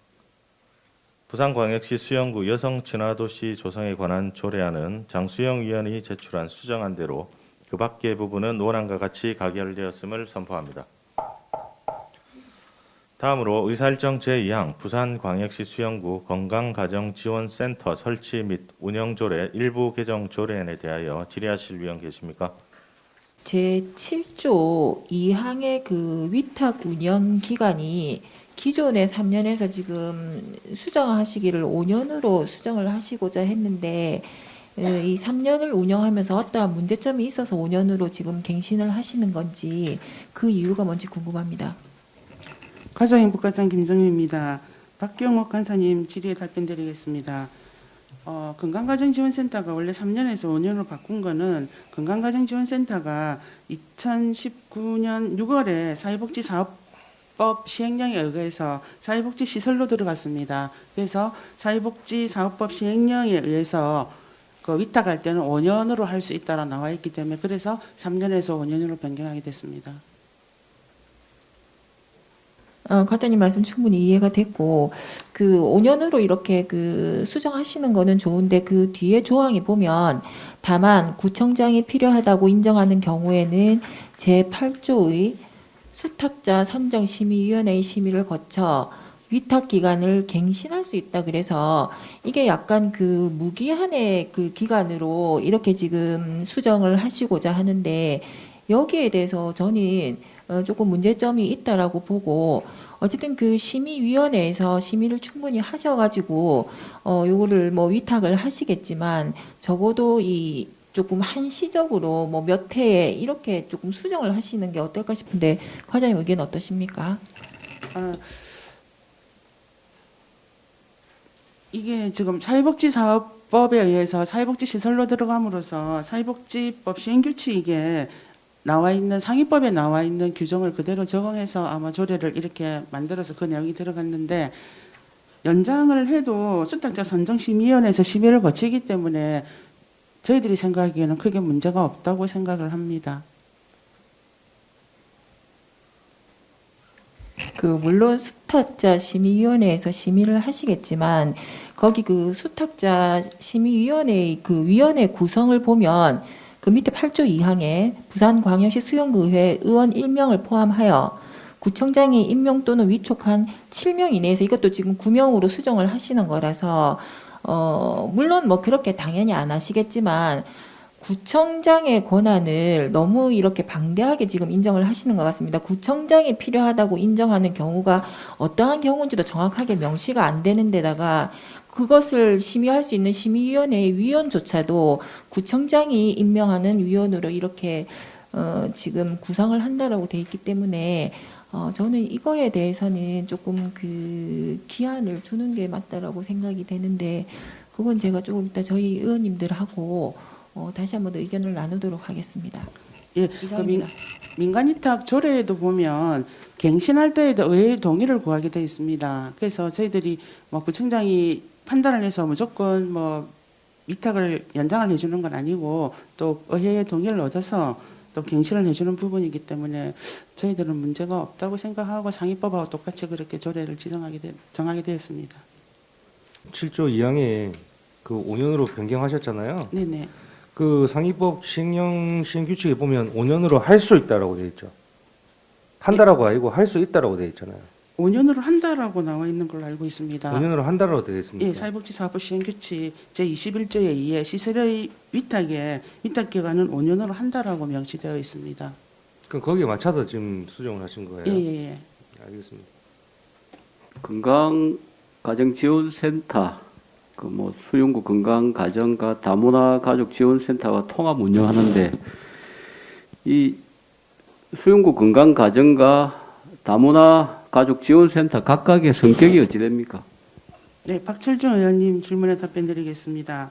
부산광역시 수영구 여성친화도시 조성에 관한 조례안은 장수영 위원이 제출한 수정안대로 그 밖의 부분은 원안과 같이 가결되었음을 선포합니다. 다음으로 의사일정 제2항 부산광역시 수영구 건강가정지원센터 설치 및 운영조례 일부 개정 조례안에 대하여 질의하실 위원 계십니까? 제7조 2항의 그 위탁 운영 기간이 기존의 3년에서 지금 수정하시기를 5년으로 수정을 하시고자 했는데 이 3년을 운영하면서 어떠한 문제점이 있어서 5년으로 지금 갱신을 하시는 건지 그 이유가 뭔지 궁금합니다. 가정행복과장 김정희입니다. 박경옥 간사님 질의에 답변드리겠습니다. 건강가정지원센터가 원래 3년에서 5년으로 바꾼 거는 건강가정지원센터가 2019년 6월에 사회복지사업법 시행령에 의해서 사회복지시설로 들어갔습니다. 그래서 사회복지사업법 시행령에 의해서 그 위탁할 때는 5년으로 할 수 있다라 나와 있기 때문에 그래서 3년에서 5년으로 변경하게 됐습니다. 과장님 말씀 충분히 이해가 됐고 그 5년으로 이렇게 그 수정하시는 거는 좋은데 그 뒤에 조항에 보면 다만 구청장이 필요하다고 인정하는 경우에는 제8조의 수탁자 선정심의위원회의 심의를 거쳐 위탁 기간을 갱신할 수 있다 그래서 이게 약간 그 무기한의 그 기간으로 이렇게 지금 수정을 하시고자 하는데 여기에 대해서 저는 조금 문제점이 있다라고 보고 어쨌든 그 심의위원회에서 심의를 충분히 하셔가지고 요거를 뭐 위탁을 하시겠지만 적어도 이 조금 한시적으로 뭐 몇 해에 이렇게 조금 수정을 하시는 게 어떨까 싶은데 과장님 의견 어떠십니까? 이게 지금 사회복지사업법에 의해서 사회복지시설로 들어감으로써 사회복지법 시행규칙에 나와 있는 상위법에 나와 있는 규정을 그대로 적용해서 아마 조례를 이렇게 만들어서 그 내용이 들어갔는데 연장을 해도 수탁자 선정심의위원회에서 심의를 거치기 때문에 저희들이 생각하기에는 크게 문제가 없다고 생각을 합니다. 그 물론 수탁자 심의위원회에서 심의를 하시겠지만 거기 그 수탁자 심의위원회의 그 위원회 구성을 보면 그 밑에 8조 2항에 부산광역시 수영구의회 의원 1명을 포함하여 구청장이 임명 또는 위촉한 7명 이내에서 이것도 지금 9명으로 수정을 하시는 거라서 물론 뭐 그렇게 당연히 안 하시겠지만 구청장의 권한을 너무 이렇게 방대하게 지금 인정을 하시는 것 같습니다. 구청장이 필요하다고 인정하는 경우가 어떠한 경우인지도 정확하게 명시가 안 되는 데다가 그것을 심의할 수 있는 심의위원회의 위원조차도 구청장이 임명하는 위원으로 이렇게 지금 구성을 한다라고 돼 있기 때문에 저는 이거에 대해서는 조금 그 기한을 두는 게 맞다라고 생각이 되는데 그건 제가 조금 이따 저희 의원님들하고 다시 한번 더 의견을 나누도록 하겠습니다. 예, 이상입니다. 민간위탁 조례에도 보면 갱신할 때에도 의회의 동의를 구하게 되어 있습니다. 그래서 저희들이 뭐 구청장이 판단을 해서 무조건 뭐 위탁을 연장을 해주는 건 아니고 또 의회의 동의를 얻어서 또 갱신을 해주는 부분이기 때문에 저희들은 문제가 없다고 생각하고 상위법하고 똑같이 그렇게 조례를 정하게 되었습니다. 7조 2항에 그 5년으로 변경하셨잖아요. 네네. 그 상위법 시행령 시행 규칙에 보면 5년으로 할 수 있다라고 되어 있죠. 한다라고 아니고 할 수 있다라고 되어 있잖아요. 5년으로 한다라고 나와 있는 걸로 알고 있습니다. 5년으로 한다라고 되어 있습니다. 예, 사회복지사업부 시행규칙 제21조에 의해 시설의 위탁의 위탁 기간은 5년으로 한다라고 명시되어 있습니다. 그럼 거기에 맞춰서 지금 수정을 하신 거예요? 예. 알겠습니다. 건강가정지원센터, 그 뭐 수용구 건강가정과 다문화 가족지원센터가 통합 운영하는데 이 수용구 건강가정과 다문화 가족지원센터 각각의 성격이 어찌 됩니까? 네, 박철중 의원님 질문에 답변드리겠습니다.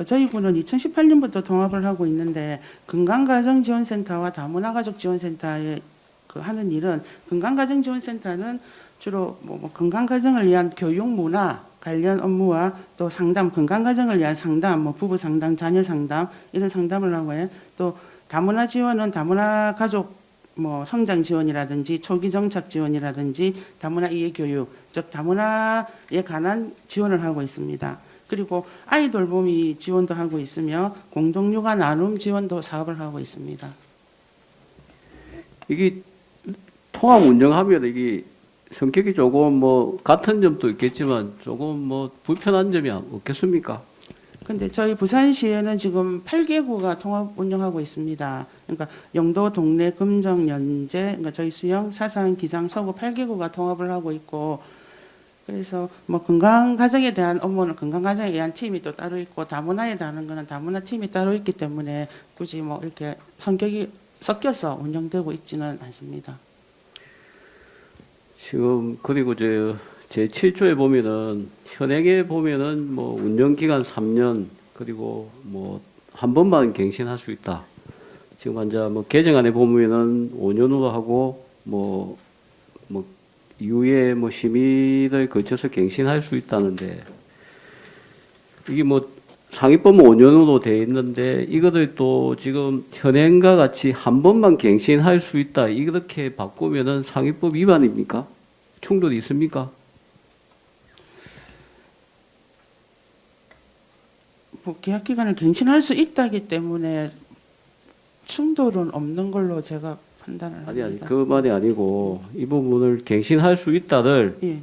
저희 군은 2018년부터 통합을 하고 있는데 건강가정지원센터와 다문화가족지원센터에 하는 일은 건강가정지원센터는 주로 뭐 건강가정을 위한 교육 문화 관련 업무와 또 상담, 건강가정을 위한 상담, 뭐 부부 상담, 자녀 상담 이런 상담을 하고 해요. 또 다문화 지원은 다문화 가족 뭐 성장 지원이라든지 초기 정착 지원이라든지 다문화 이해 교육, 즉 다문화에 관한 지원을 하고 있습니다. 그리고 아이 돌보미 지원도 하고 있으며 공동육아 나눔 지원도 사업을 하고 있습니다. 이게 통합 운영하면 이게 성격이 조금 뭐 같은 점도 있겠지만 조금 뭐 불편한 점이 없겠습니까? 근데 저희 부산시에는 지금 8개구가 통합 운영하고 있습니다. 그러니까 영도, 동래, 금정, 연제, 그러니까 저희 수영, 사상, 기장, 서구 8개구가 통합을 하고 있고, 그래서 뭐 건강 가정에 대한 업무는 건강 가정에 대한 팀이 또 따로 있고 다문화에 대한 거는 다문화 팀이 따로 있기 때문에 굳이 뭐 이렇게 성격이 섞여서 운영되고 있지는 않습니다. 지금 그리고 제 7조에 보면은 현행에 보면은 뭐 운영 기간 3년 그리고 뭐 한 번만 갱신할 수 있다. 지금 환자 뭐 개정안에 보면은 5년으로 하고 뭐 이후에 뭐 심의를 거쳐서 갱신할 수 있다는데 이게 뭐 상위법은 5년으로 돼 있는데 이거를 또 지금 현행과 같이 한 번만 갱신할 수 있다 이렇게 바꾸면은 상위법 위반입니까? 충돌이 있습니까? 뭐 계약 기간을 갱신할 수 있다기 때문에 충돌은 없는 걸로 제가 판단을 합니다. 아니 그 말이 아니고 이 부분을 갱신할 수 있다를 예.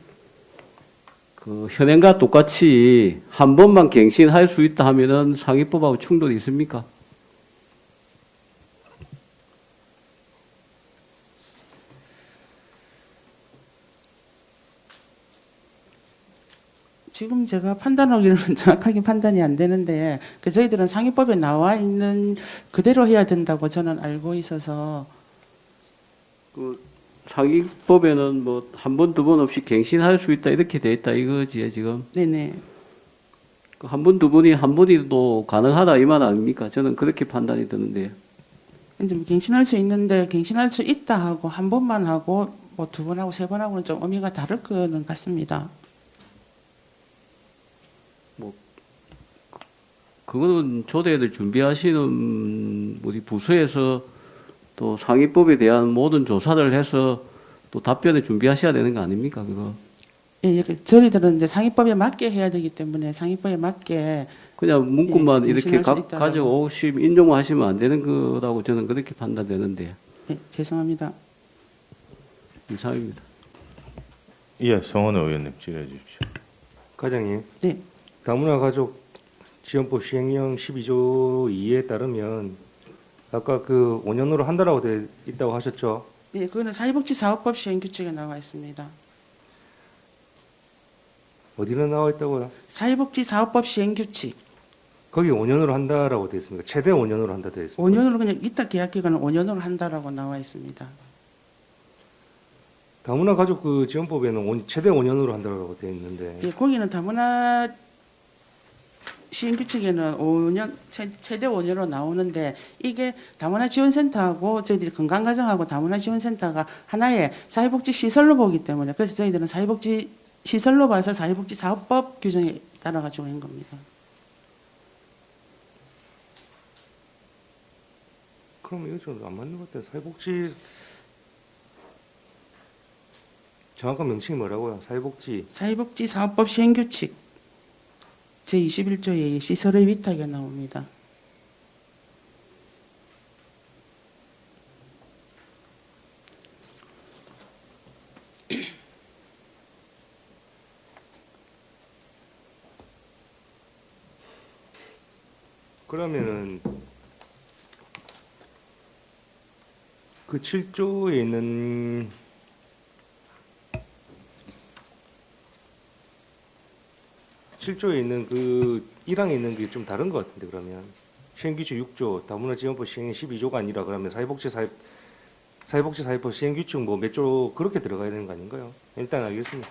그 현행과 똑같이 한 번만 갱신할 수 있다 하면은 상위법하고 충돌이 있습니까? 지금 제가 판단하기는 정확하게 판단이 안 되는데 저희들은 상위법에 나와 있는 그대로 해야 된다고 저는 알고 있어서 그 상위법에는 뭐 한 번, 두 번 없이 갱신할 수 있다 이렇게 돼 있다 이거지 지금. 네네. 한 번, 두 번이 한 번이도 가능하다 이 말 아닙니까? 저는 그렇게 판단이 드는데. 이제 뭐 갱신할 수 있는데 갱신할 수 있다 하고 한 번만 하고 뭐 두 번 하고 세 번 하고는 좀 의미가 다를 거는 같습니다. 그거는 조례를 준비하시는 우리 부서에서 또 상위법에 대한 모든 조사를 해서 또 답변을 준비하셔야 되는 거 아닙니까? 그거. 예, 저희들은 이제 상위법에 맞게 해야 되기 때문에 상위법에 맞게 그냥 문구만 예, 이렇게 갱신할 수 있다라고. 가져오시면 인용하시면 안 되는 거라고 저는 그렇게 판단되는데. 예, 죄송합니다. 이상입니다. 예, 성원 의원님 질의해 주십시오. 과장님. 네. 다문화 가족 지원법 시행령 12조 2에 따르면 아까 그 5년으로 한다라고 돼 있다고 하셨죠? 네, 그거는 사회복지사업법 시행규칙에 나와 있습니다. 어디는 나와 있다고요? 사회복지사업법 시행규칙. 거기 5년으로 한다라고 돼 있습니다. 최대 5년으로 한다 돼 있습니다. 5년으로 그냥 이따 계약 기간은 5년으로 한다라고 나와 있습니다. 다문화 가족 그 지원법에는 최대 5년으로 한다라고 돼 있는데 예, 거기는 다문화 시행규칙에는 5년 최대 5년으로 나오는데 이게 다문화 지원센터하고 저희들이 건강가정하고 다문화 지원센터가 하나의 사회복지 시설로 보기 때문에 그래서 저희들은 사회복지 시설로 봐서 사회복지사업법 규정에 따라 가지고 있는 겁니다. 그럼 이거 좀 안 맞는 것 같아요. 사회복지 정확한 명칭이 뭐라고요? 사회복지사업법 시행규칙 제21조의 시설의 위탁에 나옵니다. 그러면은 그 7조에 있는 그 1항에 있는 게 좀 다른 것 같은데 그러면 시행규칙 6조 다문화 지원법 시행 12조가 아니라 그러면 사회복지사업법 시행규칙 뭐 몇 조 그렇게 들어가야 되는 거 아닌가요? 일단 알겠습니다.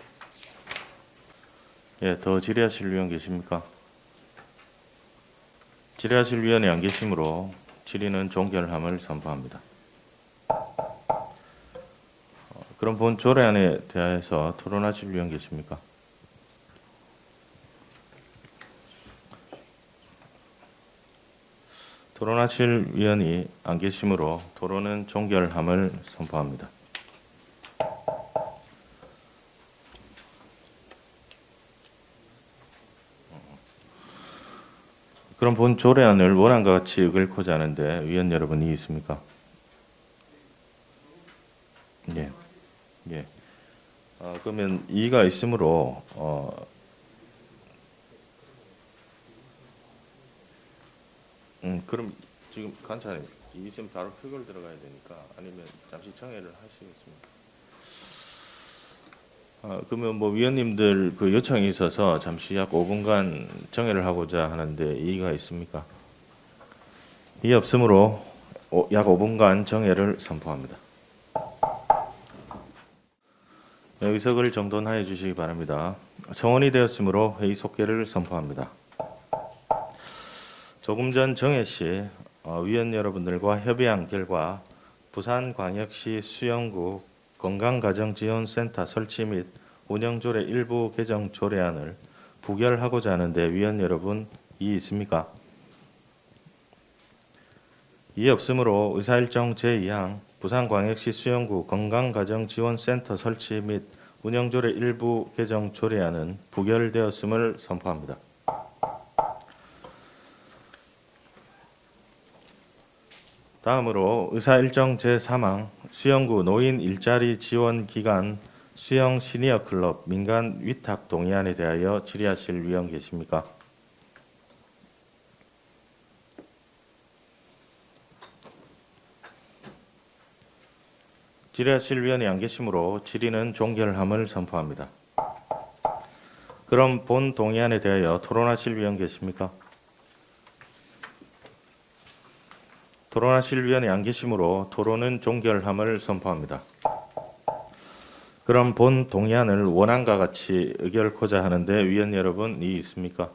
예, 더 질의하실 위원 계십니까? 질의하실 위원이 안 계시므로 질의는 종결함을 선포합니다. 그럼 본 조례안에 대하여서 토론하실 위원 계십니까? 토론하실 위원이 안 계시므로 토론은 종결함을 선포합니다. 그럼 본 조례안을 원안과 같이 읽고자 하는데 위원 여러분 이의 있습니까? 예. 예. 그러면 이의가 있으므로 그럼 지금 간사님 이 있으면 바로 표결 들어가야 되니까 아니면 잠시 정회를 하시겠습니까? 그러면 뭐 위원님들 그 요청이 있어서 잠시 약 5분간 정회를 하고자 하는데 이의가 있습니까? 이의 없으므로 약 5분간 정회를 선포합니다. 의석을 정돈하여 주시기 바랍니다. 성원이 되었으므로 회의 속개를 선포합니다. 조금 전 정회 시 위원 여러분들과 협의한 결과 부산광역시 수영구 건강가정지원센터 설치 및 운영조례 일부 개정 조례안을 부결하고자 하는데 위원 여러분 이의 있습니까? 이의 없으므로 의사일정 제2항 부산광역시 수영구 건강가정지원센터 설치 및 운영조례 일부 개정 조례안은 부결되었음을 선포합니다. 다음으로 의사일정 제3항 수영구 노인 일자리 지원 기간 수영 시니어 클럽 민간 위탁 동의안에 대하여 질의하실 위원 계십니까? 질의하실 위원이 안 계시므로 질의는 종결함을 선포합니다. 그럼 본 동의안에 대하여 토론하실 위원 계십니까? 토론하실 위원이 안 계시므로 토론은 종결함을 선포합니다. 그럼 본 동의안을 원안과 같이 의결코자 하는데 위원 여러분 이의 있습니까?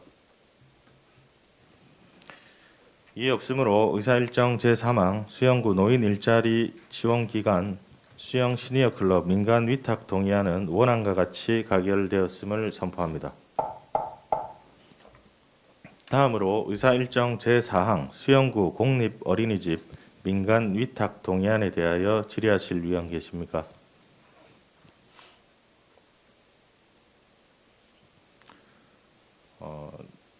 이의 없으므로 의사일정 제3항 수영구 노인 일자리 지원 기간 수영 시니어 클럽 민간 위탁 동의안은 원안과 같이 가결되었음을 선포합니다. 다음으로 의사일정 제4항 수영구 공립 어린이집 민간 위탁 동의안에 대하여 질의하실 위원 계십니까?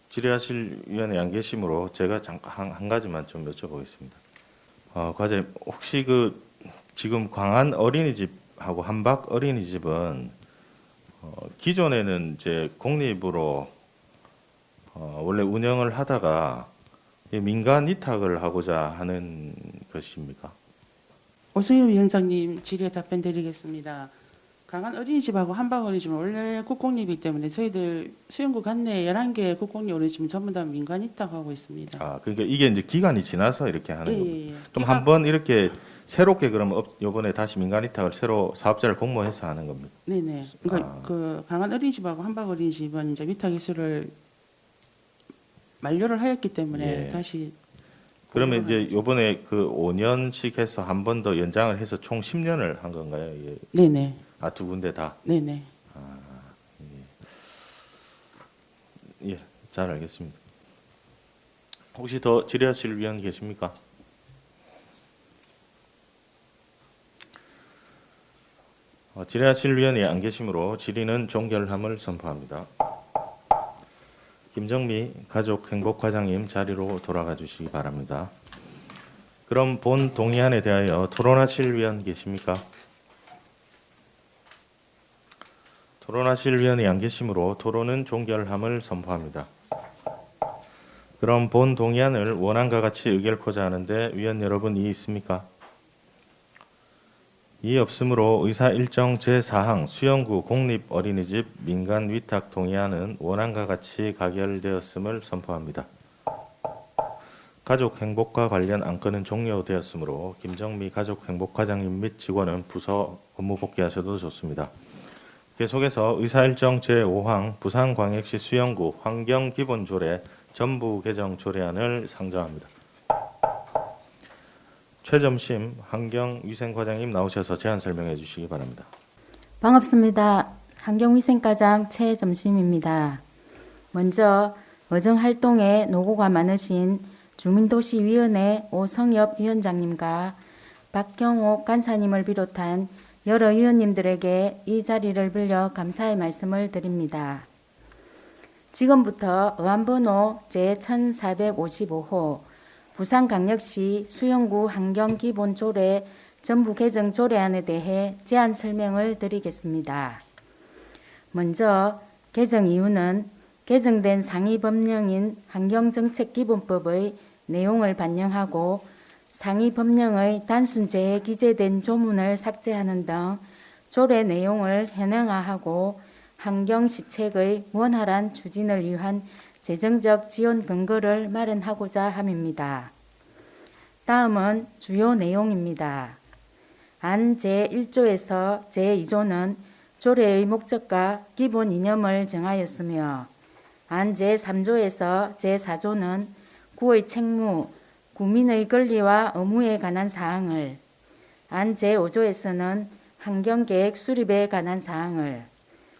질의하실 위원이 안 계시므로 제가 잠깐 한 가지만 좀 여쭤보겠습니다. 과장님 혹시 그 지금 광안 어린이집 공립하고 한박 어린이집은 기존에는 이제 공립으로 원래 운영을 하다가 이 민간 위탁을 하고자 하는 것입니까? 오승엽 위원장님 질의에 답변 드리겠습니다. 강한 어린이집하고 한박 어린이집은 원래 국공립이기 때문에 저희들 수영구 관내 11개 국공립 어린이집은 전부 다 민간 위탁하고 있습니다. 아, 그러니까 이게 이제 기간이 지나서 이렇게 하는 예, 겁니다. 예, 예. 그럼 기간- 한번 이렇게 새롭게 그러면 요번에 다시 민간 위탁을 새로 사업자를 공모해서 하는 겁니다. 네네. 그러니까 아. 그 강한 어린이집하고 한박 어린이집은 이제 위탁 이수를 만료를 하였기 때문에 예. 다시 그러면 공모를 이제 요번에 그 5년씩 해서 한 번 더 연장을 해서 총 10년을 한 건가요? 예. 네네. 아, 두 군데 다. 네네. 예, 잘 알겠습니다. 혹시 더 질의하실 위원 계십니까? 질의하실 위원이 안 계시므로 질의는 종결함을 선포합니다. 김정미 가족행복과장님 자리로 돌아가 주시기 바랍니다. 그럼 본 동의안에 대하여 토론하실 위원 계십니까? 토론하실 위원이 안 계시므로 토론은 종결함을 선포합니다. 그럼 본 동의안을 원안과 같이 의결코자 하는데 위원 여러분 이의 있습니까? 이의 없으므로 의사 일정 제4항 수영구 공립 어린이집 민간 위탁 동의안은 원안과 같이 가결되었음을 선포합니다. 가족 행복과 관련 안건은 종료되었으므로 김정미 가족행복과장님 및 직원은 부서 업무 복귀하셔도 좋습니다. 계속해서 의사일정 제5항 부산광역시 수영구 환경기본조례 전부 개정 조례안을 상정합니다. 최점심 환경위생과장님 나오셔서 제안 설명해 주시기 바랍니다. 반갑습니다. 환경위생과장 최점심입니다. 먼저 어정활동에 노고가 많으신 주민도시위원회 오성엽 위원장님과 박경옥 간사님을 비롯한 여러 위원님들에게 이 자리를 빌려 감사의 말씀을 드립니다. 지금부터 의안번호 제1455호 부산광역시 수영구 환경기본조례 전부 개정 조례안에 대해 제안 설명을 드리겠습니다. 먼저 개정 이유는 개정된 상위 법령인 환경정책기본법의 내용을 반영하고 상위 법령의 단순제에 기재된 조문을 삭제하는 등 조례 내용을 현행화하고 환경시책의 원활한 추진을 위한 재정적 지원 근거를 마련하고자 함입니다. 다음은 주요 내용입니다. 안 제1조에서 제2조는 조례의 목적과 기본 이념을 정하였으며 안 제3조에서 제4조는 구의 책무, 국민의 권리와 의무에 관한 사항을, 안 제5조에서는 환경계획 수립에 관한 사항을,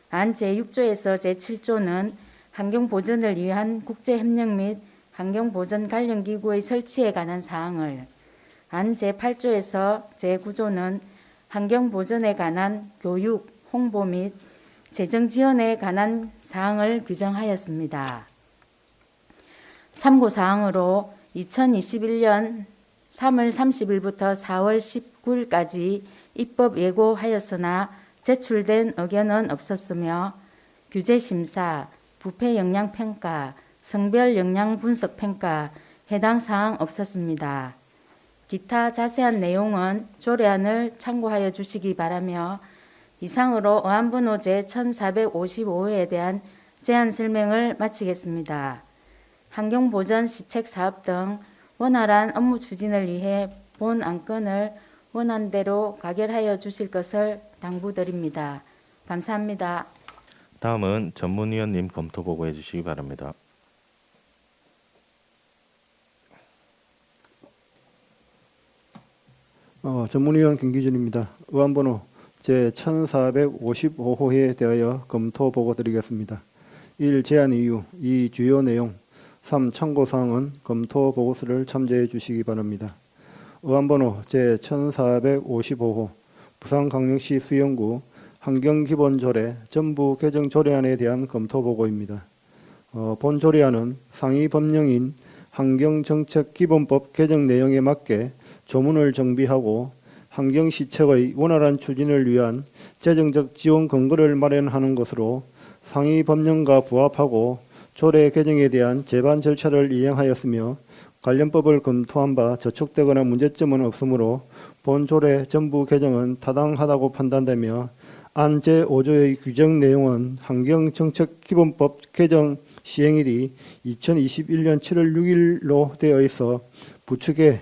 안 제6조에서 제7조는 환경보전을 위한 국제협력 및 환경보전 관련 기구의 설치에 관한 사항을, 안 제8조에서 제9조는 환경보전에 관한 교육, 홍보 및 재정지원에 관한 사항을 규정하였습니다. 참고사항으로 2021년 3월 30일부터 4월 19일까지 입법 예고하였으나 제출된 의견은 없었으며 규제심사, 부패영향평가, 성별영향분석평가 해당 사항 없었습니다. 기타 자세한 내용은 조례안을 참고하여 주시기 바라며 이상으로 의안번호 제1455호에 대한 제안 설명을 마치겠습니다. 환경보전 시책사업 등 원활한 업무 추진을 위해 본 안건을 원안대로 가결하여 주실 것을 당부드립니다. 감사합니다. 다음은 전문위원님 검토 보고해 주시기 바랍니다. 전문위원 김기준입니다. 의안번호 제1455호에 대하여 검토 보고 드리겠습니다. 1. 제안 이유 2. 주요 내용 3. 참고사항은 검토 보고서를 참조해 주시기 바랍니다. 의안번호 제1455호 부산광역시 수영구 환경기본조례 전부 개정 조례안에 대한 검토 보고입니다. 본 조례안은 상위 법령인 환경정책기본법 개정 내용에 맞게 조문을 정비하고 환경시책의 원활한 추진을 위한 재정적 지원 근거를 마련하는 것으로 상위 법령과 부합하고 조례 개정에 대한 제반 절차를 이행하였으며 관련법을 검토한 바 저촉되거나 문제점은 없으므로 본 조례 전부 개정은 타당하다고 판단되며 안 제5조의 규정 내용은 환경정책기본법 개정 시행일이 2021년 7월 6일로 되어 있어 부축에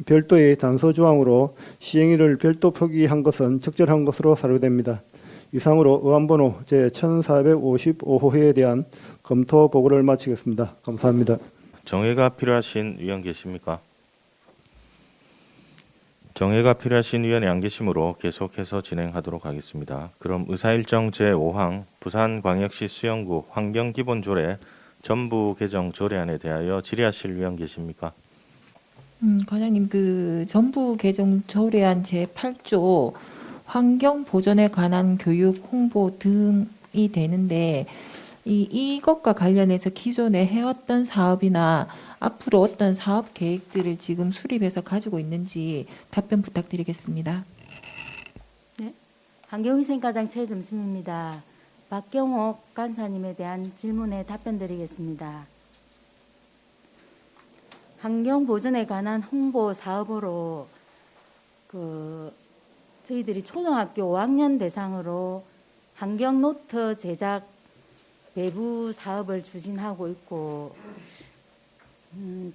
별도의 단서 조항으로 시행일을 별도 표기한 것은 적절한 것으로 사료됩니다. 이상으로 의안번호 제1455호에 대한 검토 보고를 마치겠습니다. 감사합니다. 정회가 필요하신 위원 계십니까? 정회가 필요하신 위원이 안 계시므로 계속해서 진행하도록 하겠습니다. 그럼 의사일정 제5항 부산광역시 수영구 환경기본조례 전부 개정 조례안에 대하여 질의하실 위원 계십니까? 과장님, 그 전부 개정 조례안 제8조 환경 보전에 관한 교육 홍보 등이 되는데 이것과 관련해서 기존에 해왔던 사업이나 앞으로 어떤 사업 계획들을 지금 수립해서 가지고 있는지 답변 부탁드리겠습니다. 네, 환경위생과장 최점심입니다. 박경옥 간사님에 대한 질문에 답변드리겠습니다. 환경 보전에 관한 홍보 사업으로 저희들이 초등학교 5학년 대상으로 환경 노트 제작 외부 사업을 추진하고 있고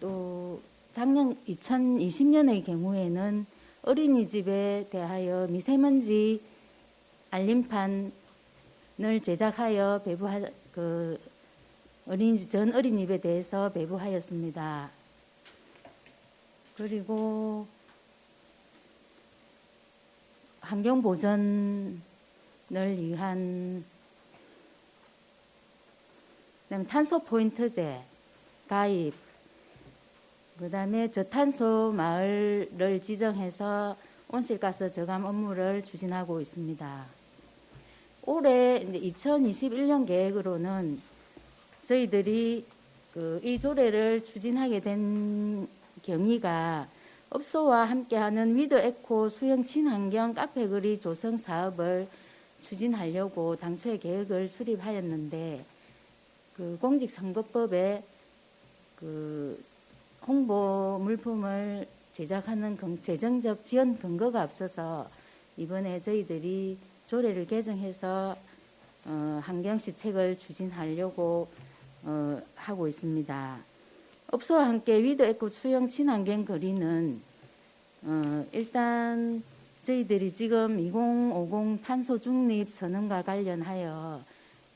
또 작년 2020년의 경우에는 어린이집에 대하여 미세먼지 알림판을 제작하여 전 어린이집에 대해서 배부하였습니다. 그리고 환경 보전을 위한 그다음에 탄소 포인트제 가입, 그다음에 저탄소 마을을 지정해서 온실가스 저감 업무를 추진하고 있습니다. 올해 2021년 계획으로는 저희들이 이 조례를 추진하게 된 경위가 업소와 함께하는 위드 에코 수영 친환경 카페거리 조성 사업을 추진하려고 당초에 계획을 수립하였는데 공직선거법에 홍보 물품을 제작하는 재정적 지원 근거가 없어서 이번에 저희들이 조례를 개정해서 환경시책을 추진하려고 하고 있습니다. 업소와 함께 위드 에코 수영 친환경 거리는 일단 저희들이 지금 2050 탄소 중립 선언과 관련하여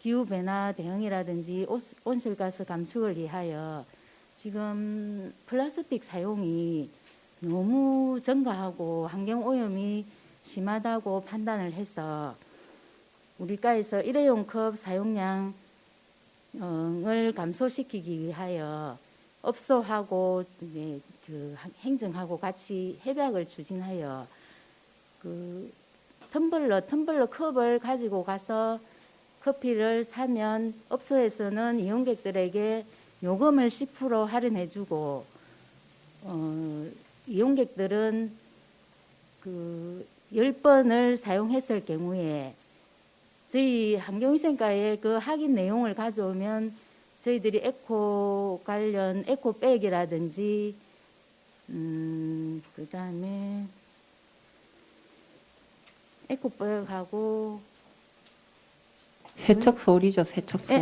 기후변화 대응이라든지 온실가스 감축을 위하여 지금 플라스틱 사용이 너무 증가하고 환경오염이 심하다고 판단을 해서 우리가에서 일회용 컵 사용량을 감소시키기 위하여 업소하고 행정하고 같이 협약을 추진하여 텀블러 컵을 가지고 가서 커피를 사면 업소에서는 이용객들에게 요금을 10% 할인해주고 이용객들은 10번을 사용했을 경우에 저희 환경위생과에 확인 내용을 가져오면 저희들이 에코 관련 에코백이라든지 그다음에 에코백하고 세척소리죠, 세척소.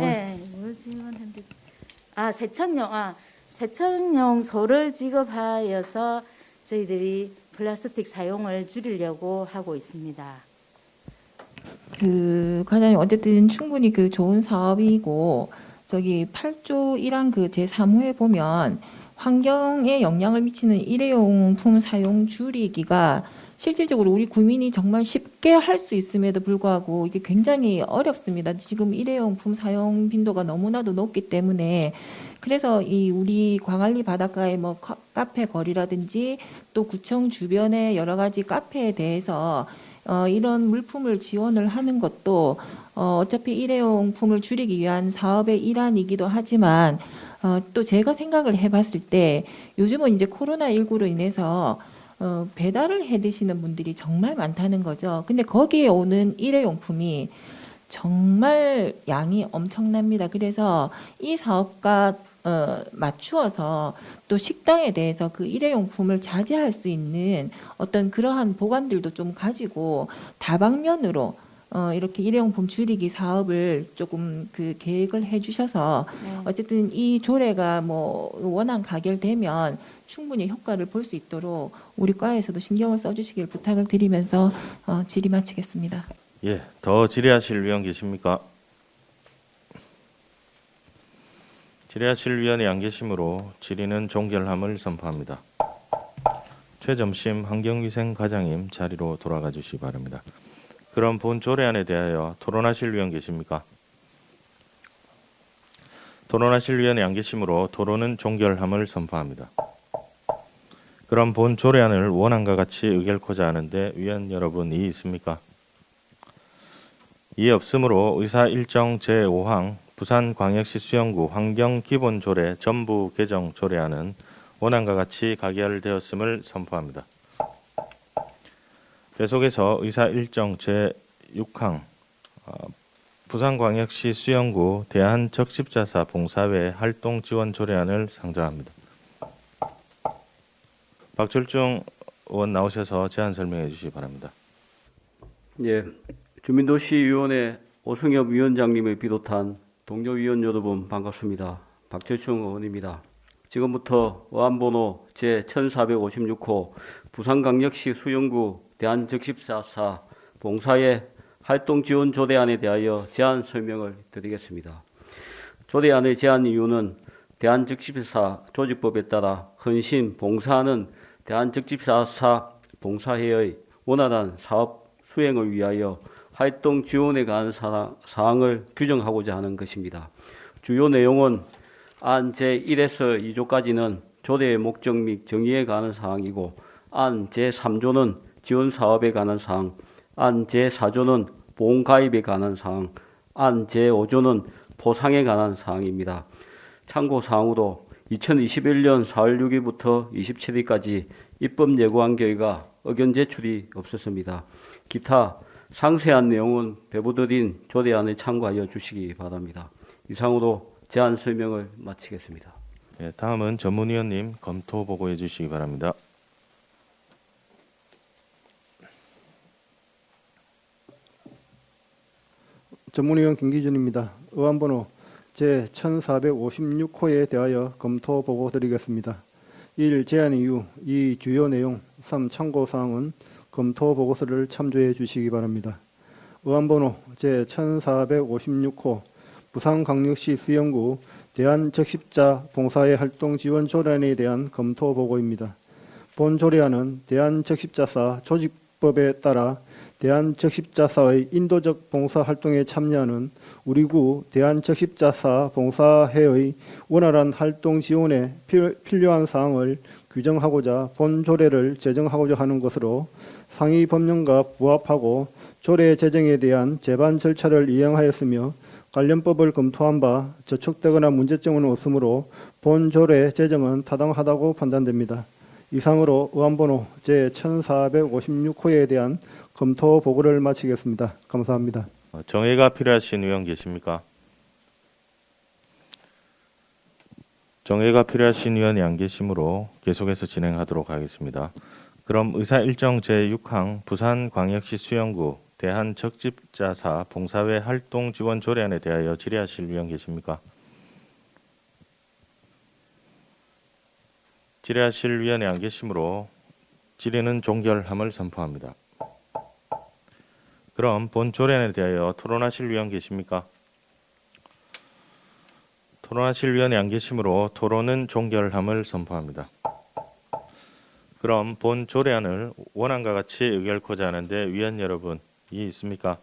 세척용 소를 지급하여서 저희들이 플라스틱 사용을 줄이려고 하고 있습니다. 과장님 어쨌든 충분히 좋은 사업이고 저기 8조 1항 제3호에 보면 환경에 영향을 미치는 일회용품 사용 줄이기가 실질적으로 우리 국민이 정말 쉽게 할 수 있음에도 불구하고 이게 굉장히 어렵습니다. 지금 일회용품 사용 빈도가 너무나도 높기 때문에 그래서 우리 광안리 바닷가의 카페 거리라든지 또 구청 주변의 여러 가지 카페에 대해서 이런 물품을 지원을 하는 것도 어차피 일회용품을 줄이기 위한 사업의 일환이기도 하지만 또 제가 생각을 해봤을 때 요즘은 이제 코로나19로 인해서 배달을 해 드시는 분들이 정말 많다는 거죠. 근데 거기에 오는 일회용품이 정말 양이 엄청납니다. 그래서 이 사업과 맞추어서 또 식당에 대해서 그 일회용품을 자제할 수 있는 어떤 그러한 보관들도 좀 가지고 다방면으로 이렇게 일회용품 줄이기 사업을 조금 그 계획을 해주셔서 네. 어쨌든 이 조례가 뭐 원안 가결되면 충분히 효과를 볼 수 있도록 우리 과에서도 신경을 써주시길 부탁을 드리면서 질의 마치겠습니다. 예, 더 질의하실 위원 계십니까? 질의하실 위원이 안 계시므로 질의는 종결함을 선포합니다. 최점심 환경위생과장님 자리로 돌아가 주시기 바랍니다. 그럼 본 조례안에 대하여 토론하실 위원 계십니까? 토론하실 위원이 안 계시므로 토론은 종결함을 선포합니다. 그럼 본 조례안을 원안과 같이 의결코자 하는데 위원 여러분 이의 있습니까? 이의 없으므로 의사 일정 제5항 부산광역시 수영구 환경기본조례 전부 개정 조례안은 원안과 같이 가결되었음을 선포합니다. 계속해서 의사 일정 제6항 부산광역시 수영구 대한적십자사 봉사회 활동 지원 조례안을 상정합니다. 박철중 의원 나오셔서 제안 설명해 주시기 바랍니다. 예, 주민도시위원회 오승엽 위원장님을 비롯한 동료 위원 여러분 반갑습니다. 박철중 의원입니다. 지금부터 어안번호 제1456호 부산광역시 수영구 대한적십자사 봉사회 활동지원 조례안에 대하여 제안 설명을 드리겠습니다. 조례안의 제안 이유는 대한적십자사 조직법에 따라 헌신, 봉사하는 대한적십자사 봉사회의 원활한 사업 수행을 위하여 활동 지원에 관한 사항을 규정하고자 하는 것입니다. 주요 내용은 안 제1에서 2조까지는 조례의 목적 및 정의에 관한 사항이고 안 제3조는 지원 사업에 관한 사항, 안 제4조는 보험 가입에 관한 사항, 안 제5조는 보상에 관한 사항입니다. 참고 사항으로 2021년 4월 6일부터 27일까지 입법 예고한 결과 의견 제출이 없었습니다. 기타 상세한 내용은 배부드린 조례안을 참고하여 주시기 바랍니다. 이상으로 제안 설명을 마치겠습니다. 예, 다음은 전문위원님 검토 보고해 주시기 바랍니다. 전문위원 김기준입니다. 의안번호 제1456호에 대하여 검토 보고 드리겠습니다. 1. 제안 이유 2. 주요 내용 3. 참고사항은 검토 보고서를 참조해 주시기 바랍니다. 의안번호 제1456호 부산광역시 수영구 대한적십자 봉사회 활동 지원 조례안에 대한 검토 보고입니다. 본 조례안은 대한적십자사 조직법에 따라 대한적십자사의 인도적 봉사활동에 참여하는 우리 구 대한적십자사 봉사회의 원활한 활동 지원에 필요한 사항을 규정하고자 본 조례를 제정하고자 하는 것으로 상위 법령과 부합하고 조례 제정에 대한 제반 절차를 이행하였으며 관련법을 검토한 바 저촉되거나 문제점은 없으므로 본 조례 제정은 타당하다고 판단됩니다. 이상으로 의안번호 제1456호에 대한 검토 보고를 마치겠습니다. 감사합니다. 정의가 필요하신 의원 계십니까? 정의가 필요하신 의원이 안 계시므로 계속해서 진행하도록 하겠습니다. 그럼 의사 일정 제6항 부산광역시 수영구 대한적십자사 봉사회 활동 지원 조례안에 대하여 질의하실 의원 계십니까? 질의하실 위원이 안 계시므로 질의는 종결함을 선포합니다. 그럼 본 조례안에 대하여 토론하실 위원 계십니까? 토론하실 위원이 안 계시므로 토론은 종결함을 선포합니다. 그럼 본 조례안을 원안과 같이 의결코자 하는데 위원 여러분 이의 있습니까?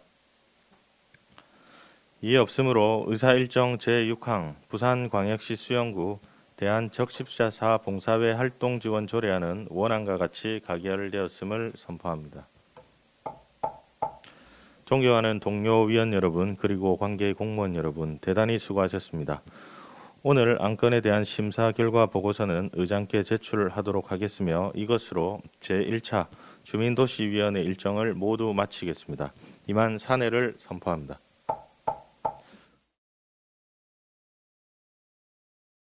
이의 없으므로 의사 일정 제6항 부산광역시 수영구 대한적십자사 봉사회 활동 지원 조례안은 원안과 같이 가결되었음을 선포합니다. 존경하는 동료 위원 여러분 그리고 관계 공무원 여러분 대단히 수고하셨습니다. 오늘 안건에 대한 심사 결과 보고서는 의장께 제출하도록 하겠으며 이것으로 제1차 주민도시위원회 일정을 모두 마치겠습니다. 이만 산회를 선포합니다.